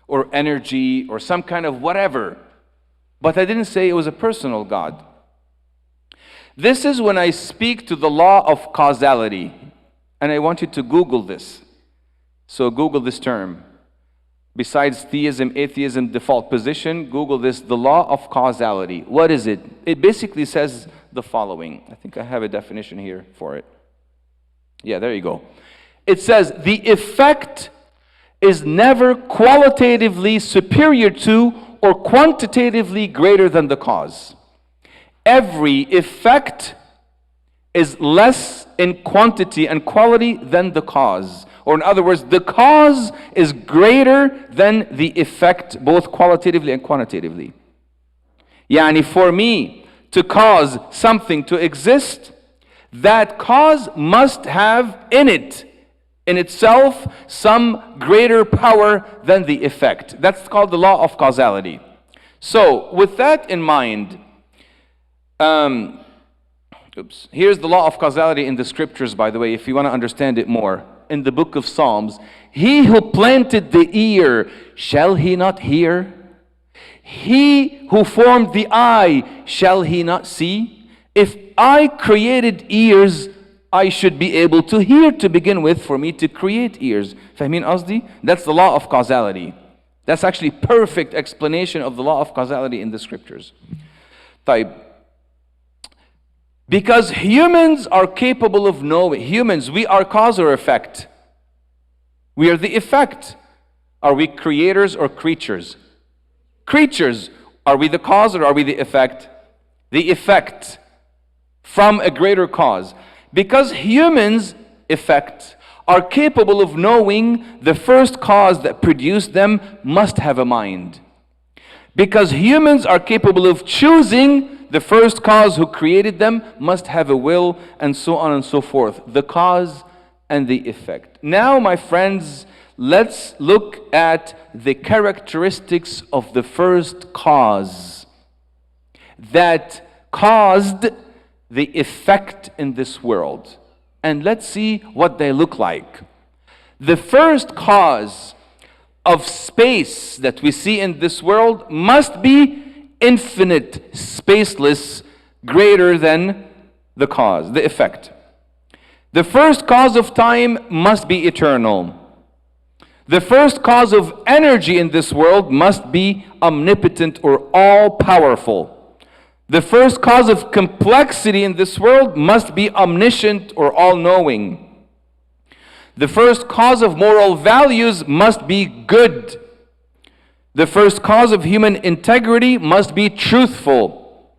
S1: or energy, or some kind of whatever. But I didn't say it was a personal God. This is when I speak to the law of causality. And I want you to Google this. So Google this term. Besides theism, atheism, default position, Google this, the law of causality. What is it? It basically says the following. I think I have a definition here for it. Yeah, there you go. It says, the effect is never qualitatively superior to or quantitatively greater than the cause. Every effect is less in quantity and quality than the cause. Or in other words, the cause is greater than the effect, both qualitatively and quantitatively. Yani for me to cause something to exist, that cause must have in itself, some greater power than the effect. That's called the law of causality. So, with that in mind, here's the law of causality in the scriptures, by the way, if you want to understand it more. In the book of Psalms, he who planted the ear, shall he not hear? He who formed the eye, shall he not see? If I created ears, I should be able to hear to begin with for me to create ears. Fahmin qasdi? That's the law of causality. That's actually perfect explanation of the law of causality in the scriptures. طيب. Because humans are capable of knowing. Humans, we are cause or effect? We are the effect. Are we creators or creatures? Creatures. Are we the cause or are we the effect? The effect from a greater cause. Because humans, effect, are capable of knowing the first cause that produced them must have a mind. Because humans are capable of choosing the first cause who created them must have a will, and so on and so forth. The cause and the effect. Now, my friends, let's look at the characteristics of the first cause that caused the effect in this world. And let's see what they look like. The first cause of space that we see in this world must be infinite, spaceless, greater than the cause, the effect. The first cause of time must be eternal. The first cause of energy in this world must be omnipotent or all-powerful. The first cause of complexity in this world must be omniscient or all-knowing. The first cause of moral values must be good. The first cause of human integrity must be truthful.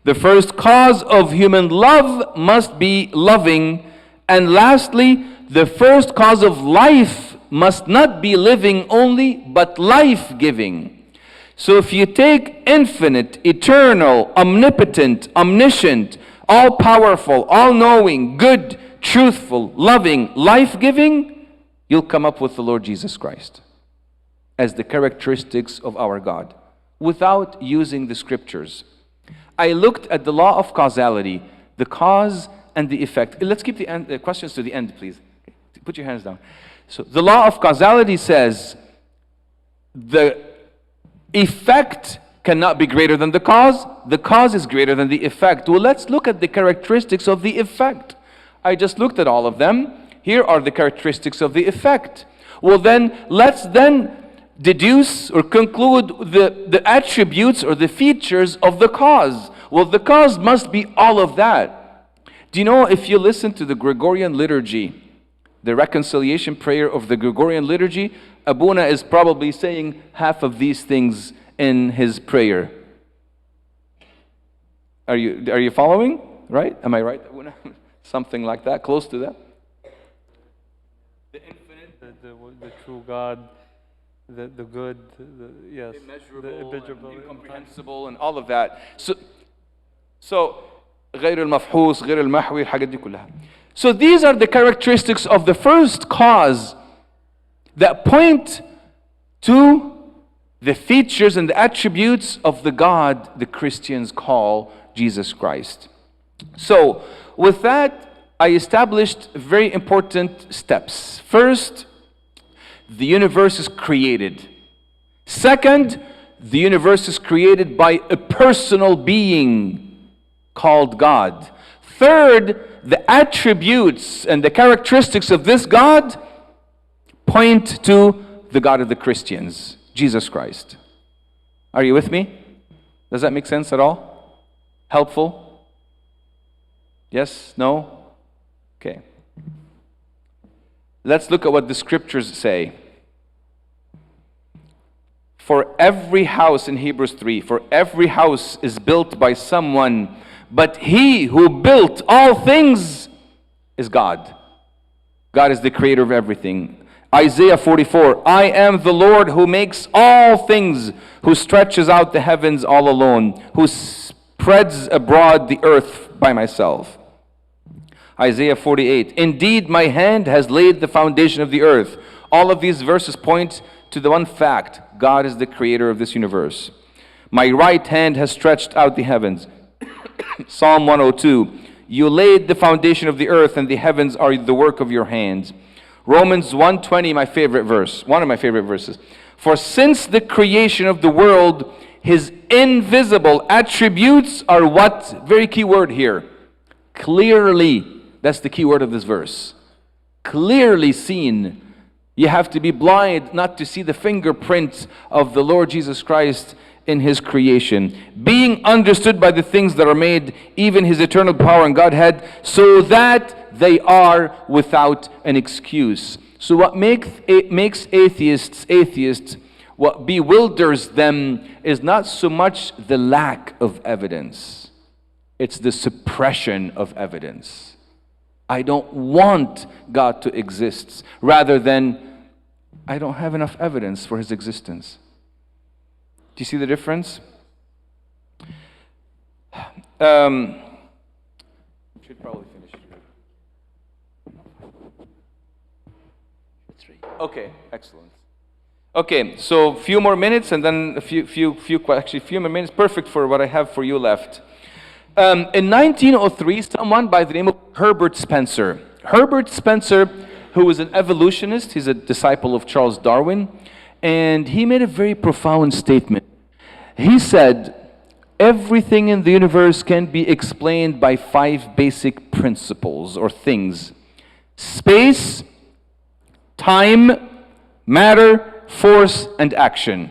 S1: The first cause of human love must be loving. And lastly, the first cause of life must not be living only, but life-giving. So if you take infinite, eternal, omnipotent, omniscient, all-powerful, all-knowing, good, truthful, loving, life-giving, you'll come up with the Lord Jesus Christ as the characteristics of our God, without using the scriptures. I looked at the law of causality, the cause and the effect. Let's keep the questions to the end, please. Put your hands down. So the law of causality says the effect cannot be greater than the cause is greater than the effect. Well, let's look at the characteristics of the effect. I just looked at all of them. Here are the characteristics of the effect. Well then, let's then deduce or conclude the attributes or the features of the cause. Well, the cause must be all of that. Do you know, if you listen to the Gregorian liturgy, the reconciliation prayer of the Gregorian liturgy, Abuna is probably saying half of these things in his prayer. Are you following? Right? Am I right, Abuna? Something like that, close to that.
S4: The infinite, the true God,
S2: The good, yes.
S1: immeasurable, and incomprehensible, and all of that. So غير المفحوص, غير المحوي, الحاجات دي كلها. So these are the characteristics of the first cause that point to the features and the attributes of the God the Christians call Jesus Christ. So with that, I established very important steps. First, the universe is created. Second, the universe is created by a personal being called God. Third, the attributes and the characteristics of this God point to the God of the Christians, Jesus Christ. Are you with me? Does that make sense at all? Helpful? Yes? No? Okay. Let's look at what the scriptures say. For every house, in Hebrews 3, for every house is built by someone, but he who built all things is God. God is the creator of everything. Isaiah 44, I am the Lord who makes all things, who stretches out the heavens all alone, who spreads abroad the earth by myself. Isaiah 48, indeed my hand has laid the foundation of the earth. All of these verses point to the one fact: God is the creator of this universe. My right hand has stretched out the heavens. Psalm 102, you laid the foundation of the earth, and the heavens are the work of your hands. Romans 1:20, my favorite verse, one of my favorite verses. For since the creation of the world, his invisible attributes are what? Very key word here. Clearly. That's the key word of this verse. Clearly seen. You have to be blind not to see the fingerprints of the Lord Jesus Christ in his creation. Being understood by the things that are made, even his eternal power and Godhead, so that they are without an excuse. So what makes atheists, what bewilders them is not so much the lack of evidence. It's the suppression of evidence. I don't want God to exist, rather than I don't have enough evidence for his existence. Do you see the difference? Should probably finish here. Okay, excellent. Okay, so a few more minutes, and then a few more minutes, perfect for what I have for you left. In 1903, someone by the name of Herbert Spencer, who was an evolutionist, he's a disciple of Charles Darwin, and he made a very profound statement. He said, everything in the universe can be explained by 5 basic principles or things: space, time, matter, force, and action.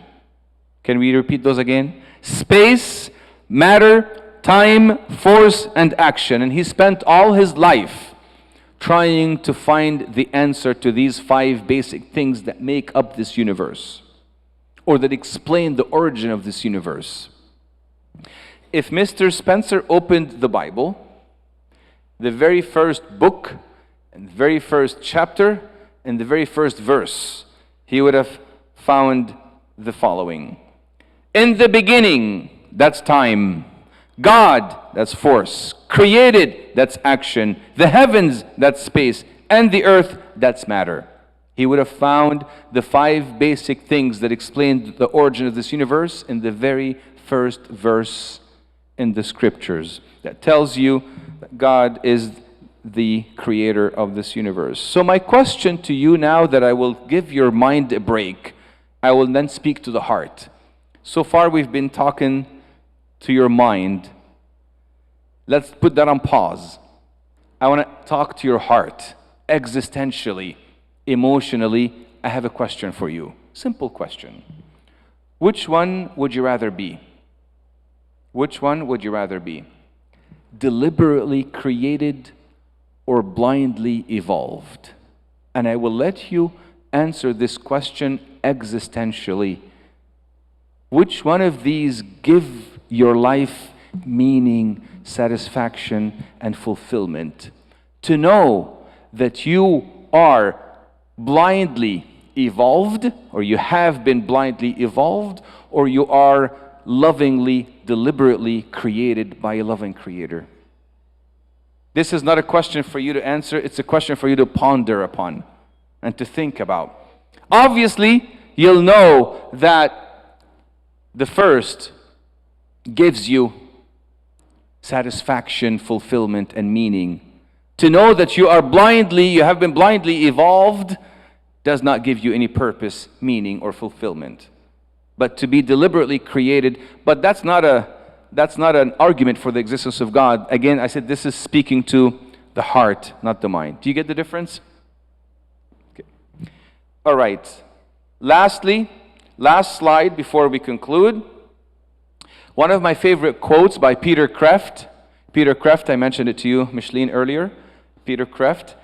S1: Can we repeat those again? Space, matter, time, force, and action. And he spent all his life trying to find the answer to these 5 basic things that make up this universe, or that explain the origin of this universe. If Mr. Spencer opened the Bible, the very first book, and the very first chapter, and the very first verse, he would have found the following. In the beginning, that's time. God, that's force. Created, that's action. The heavens, that's space. And the earth, that's matter. He would have found the 5 basic things that explained the origin of this universe in the very first verse in the scriptures that tells you that God is the creator of this universe. So my question to you, now that I will give your mind a break, I will then speak to the heart. So far we've been talking to your mind. Let's put that on pause. I want to talk to your heart, existentially, emotionally. I have a question for you. Simple question. Which one would you rather be? Which one would you rather be? Deliberately created or blindly evolved? And I will let you answer this question existentially. Which one of these give your life meaning, satisfaction, and fulfillment? To know that you are blindly evolved, or you have been blindly evolved, or you are lovingly, deliberately created by a loving Creator. This is not a question for you to answer, it's a question for you to ponder upon and to think about. Obviously, you'll know that the first gives you satisfaction, fulfillment, and meaning. To know that you have been blindly evolved, does not give you any purpose, meaning, or fulfillment. But to be deliberately created, but that's not an argument for the existence of God. Again, I said this is speaking to the heart, not the mind. Do you get the difference? Okay. All right. Lastly, last slide before we conclude. One of my favorite quotes by Peter Kreeft. Peter Kreeft, I mentioned it to you, Micheline, earlier. Peter Kreeft.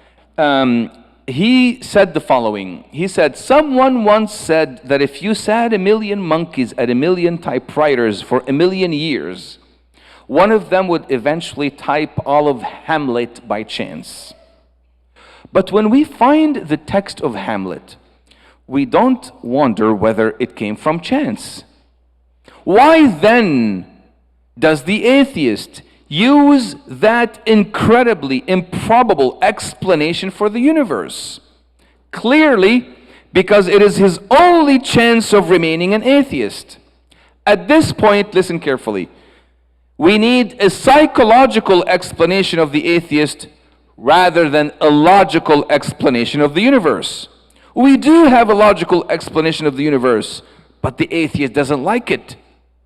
S1: He said the following. He said, someone once said that if you sat 1,000,000 monkeys at 1,000,000 typewriters for 1,000,000 years, one of them would eventually type all of Hamlet by chance. But when we find the text of Hamlet, we don't wonder whether it came from chance. Why then does the atheist use that incredibly improbable explanation for the universe? Clearly, because it is his only chance of remaining an atheist. At this point, listen carefully, we need a psychological explanation of the atheist rather than a logical explanation of the universe. We do have a logical explanation of the universe, but the atheist doesn't like it.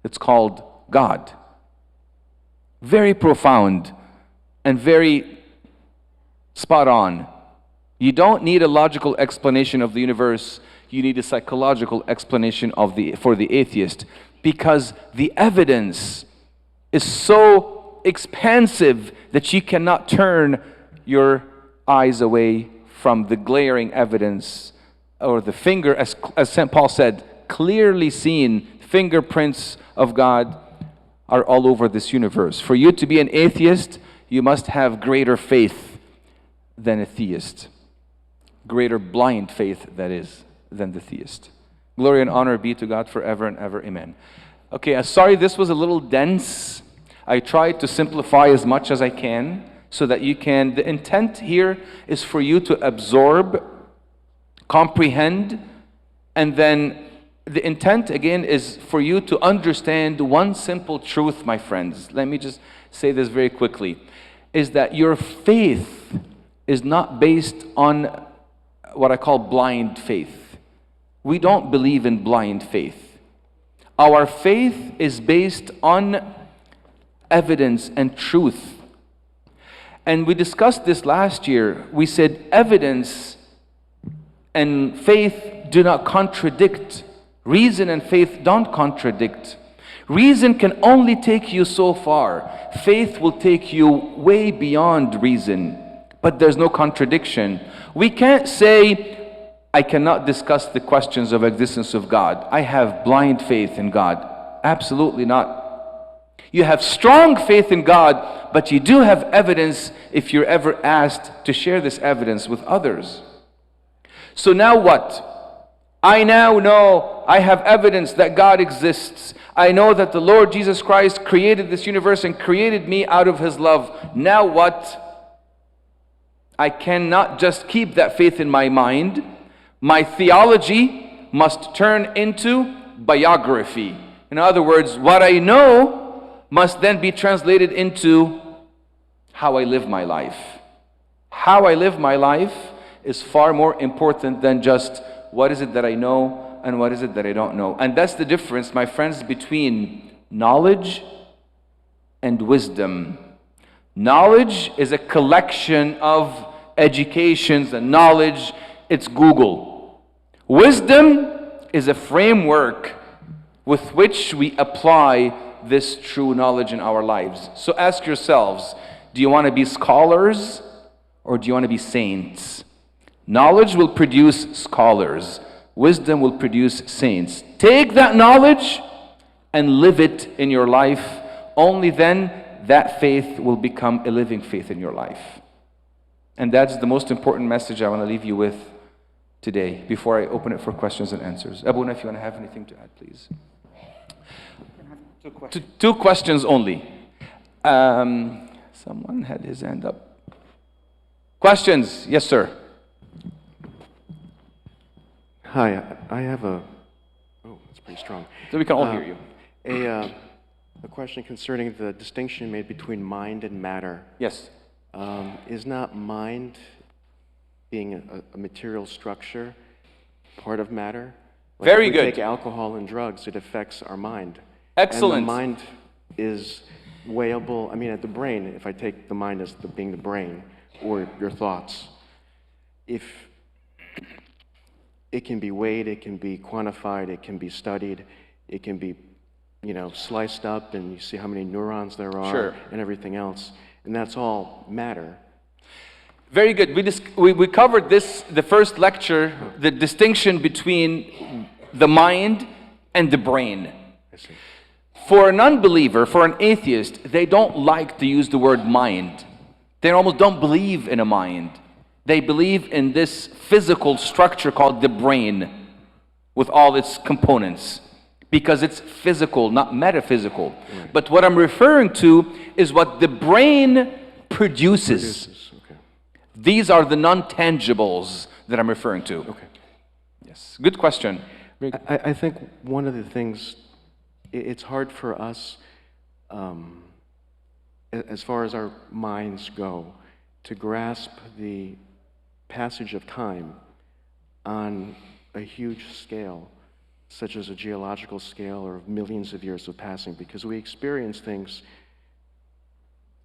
S1: It's called God. Very profound and very spot on. You don't need a logical explanation of the universe. You need a psychological explanation for the atheist, because the evidence is so expansive that you cannot turn your eyes away from the glaring evidence, or the finger, as St. Paul said, clearly seen fingerprints of God are all over this universe. For you to be an atheist, you must have greater faith than a theist. Greater blind faith, that is, than the theist. Glory and honor be to God forever and ever. Amen. Okay, I'm sorry this was a little dense. I tried to simplify as much as I can so that you can, the intent here is for you to absorb, comprehend, and then the intent, again, is for you to understand one simple truth, my friends. Let me just say this very quickly, is that your faith is not based on what I call blind faith. We don't believe in blind faith. Our faith is based on evidence and truth. And we discussed this last year. We said evidence and faith do not contradict. Reason and faith don't contradict. Reason can only take you so far. Faith will take you way beyond reason. But there's no contradiction. We can't say, I cannot discuss the questions of existence of God. I have blind faith in God. Absolutely not. You have strong faith in God, but you do have evidence if you're ever asked to share this evidence with others. So now what? I now know I have evidence that God exists. I know that the Lord Jesus Christ created this universe and created me out of His love. Now what? I cannot just keep that faith in my mind. My theology must turn into biography. In other words, what I know must then be translated into how I live my life. How I live my life is far more important than just what is it that I know and what is it that I don't know. And that's the difference, my friends, between knowledge and wisdom. Knowledge is a collection of educations and knowledge. It's Google. Wisdom is a framework with which we apply this true knowledge in our lives. So ask yourselves, do you want to be scholars or do you want to be saints? Knowledge will produce scholars. Wisdom will produce saints. Take that knowledge and live it in your life. Only then that faith will become a living faith in your life. And that's the most important message I want to leave you with today before I open it for questions and answers. Abuna, if you want to have anything to add, please. Two questions only. Someone had his hand up. Questions? Yes, sir.
S8: Hi, I have a, oh, that's pretty strong.
S1: So we can all hear you.
S8: A question concerning the distinction made between mind and matter.
S1: Yes.
S8: Is not mind, being a material structure, part of matter? Like
S1: Very
S8: if we
S1: good.
S8: take alcohol and drugs, it affects our mind.
S1: Excellent.
S8: And the mind is weighable, I mean at the brain, if I take the mind as being the brain, or your thoughts, if it can be weighed, it can be quantified, it can be studied, it can be, you know, sliced up and you see how many neurons there are.
S1: Sure.
S8: And everything else. And that's all matter.
S1: Very good. We covered this, the first lecture, the distinction between the mind and the brain.
S8: I see.
S1: For an unbeliever, for an atheist, they don't like to use the word mind. They almost don't believe in a mind. They believe in this physical structure called the brain with all its components because it's physical, not metaphysical. Right. But what I'm referring to is what the brain produces.
S8: Okay.
S1: These are the non-tangibles that I'm referring to.
S8: Okay.
S1: Yes, good question.
S8: I think one of the things, it's hard for us, as far as our minds go, to grasp the passage of time on a huge scale, such as a geological scale or millions of years of passing, because we experience things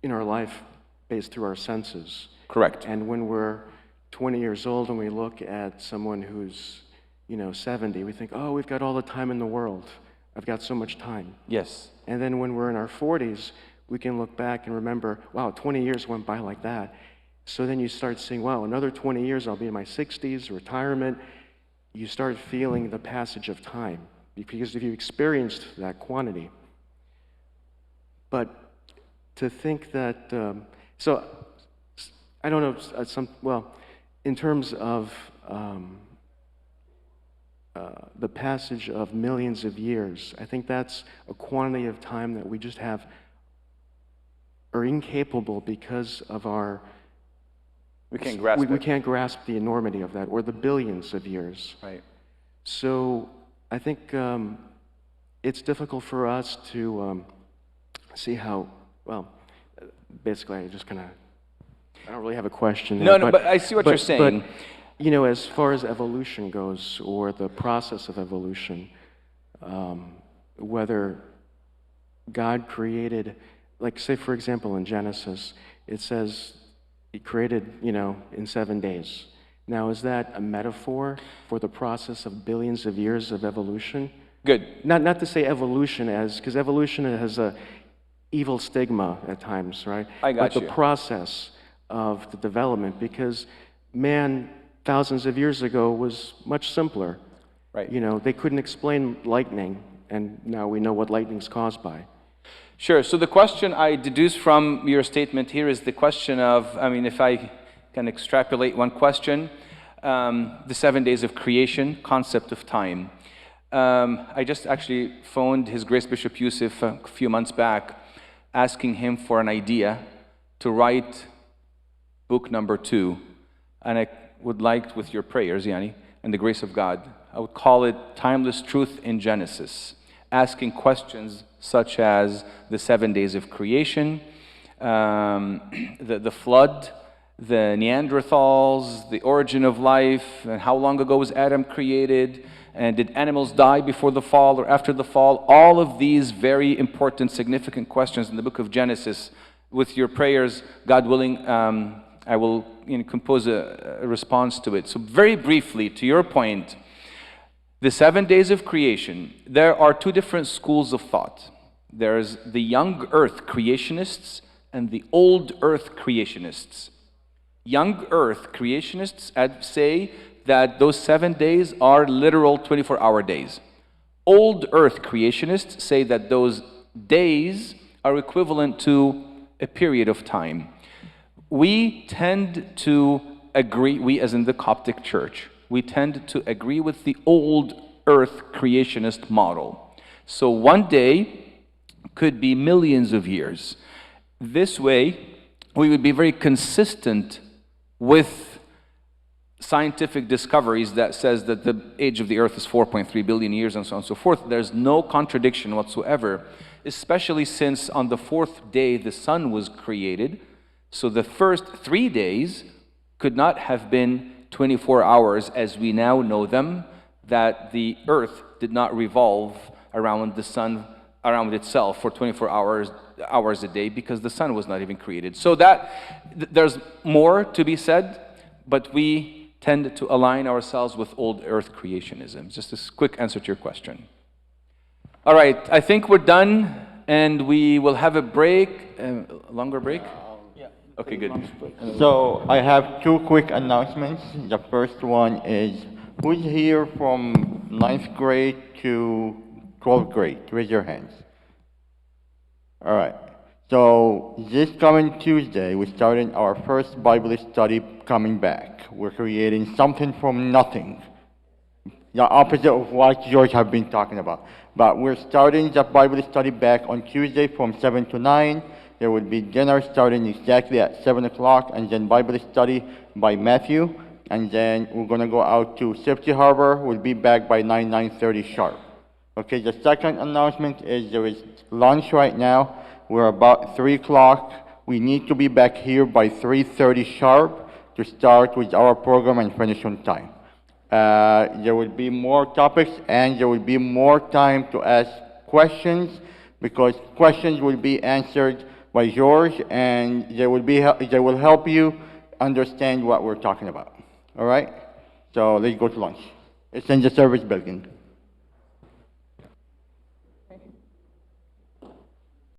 S8: in our life based through our senses.
S1: Correct.
S8: And when we're 20 years old and we look at someone who's, 70, we think, oh, we've got all the time in the world. I've got so much time.
S1: Yes.
S8: And then when we're in our 40s, we can look back and remember, wow, 20 years went by like that. So then you start saying, wow, another 20 years, I'll be in my 60s, retirement. You start feeling the passage of time because if you experienced that quantity. But to think that, so I don't know, in terms of the passage of millions of years, I think that's a quantity of time that we just are incapable because of our...
S1: We can't grasp it.
S8: We can't grasp the enormity of that, or the billions of years.
S1: Right.
S8: So I think it's difficult for us to see how, basically I just kind of, I don't really have a question there.
S1: No, but I see what you're saying.
S8: But, as far as evolution goes, or the process of evolution, whether God created, like say for example in Genesis, it says He created, in 7 days. Now, is that a metaphor for the process of billions of years of evolution?
S1: Good.
S8: Not to say evolution because evolution has a evil stigma at times, right?
S1: I got you.
S8: But the process of the development, because man, thousands of years ago, was much simpler.
S1: Right.
S8: They couldn't explain lightning, and now we know what lightning's caused by.
S1: Sure. So the question I deduce from your statement here is the question of, if I can extrapolate one question, the 7 days of creation, concept of time. I just actually phoned His Grace Bishop Yusuf a few months back, asking him for an idea to write book number 2. And I would like, with your prayers, Yani, and the grace of God, I would call it Timeless Truth in Genesis, asking questions such as the 7 days of creation, the flood, the Neanderthals, the origin of life, and how long ago was Adam created, and did animals die before the fall or after the fall? All of these very important, significant questions in the book of Genesis. With your prayers, God willing, I will compose a response to it. So very briefly, to your point, the 7 days of creation, there are two different schools of thought. There's the young earth creationists and the old earth creationists. Young earth creationists say that those 7 days are literal 24-hour days. Old earth creationists say that those days are equivalent to a period of time. We tend to agree, we as in the Coptic Church, we tend to agree with the old Earth creationist model. So one day could be millions of years. This way, we would be very consistent with scientific discoveries that says that the age of the Earth is 4.3 billion years and so on and so forth. There's no contradiction whatsoever, especially since on the fourth day the sun was created. So the first 3 days could not have been 24 hours as we now know them, that the Earth did not revolve around the sun, around itself for 24 hours a day, because the sun was not even created. So there's more to be said, but we tend to align ourselves with old Earth creationism. Just a quick answer to your question. All right, I think we're done, and we will have a break, a longer break? Yeah. Okay, good.
S9: So I have two quick announcements. The first one is, who's here from 9th grade to 12th grade? Raise your hands. All right. So this coming Tuesday, we're starting our first Bible study coming back. We're creating something from nothing. The opposite of what George have been talking about. But we're starting the Bible study back on Tuesday from 7 to 9. There will be dinner starting exactly at 7 o'clock, and then Bible study by Matthew. And then we're going to go out to Safety Harbor. We'll be back by 9:30 sharp. Okay, the second announcement is there is lunch right now. We're about 3 o'clock. We need to be back here by 3:30 sharp to start with our program and finish on time. There will be more topics, and there will be more time to ask questions, because questions will be answered by George, and they will help you understand what we're talking about. All right? So let's go to lunch. It's in the service building.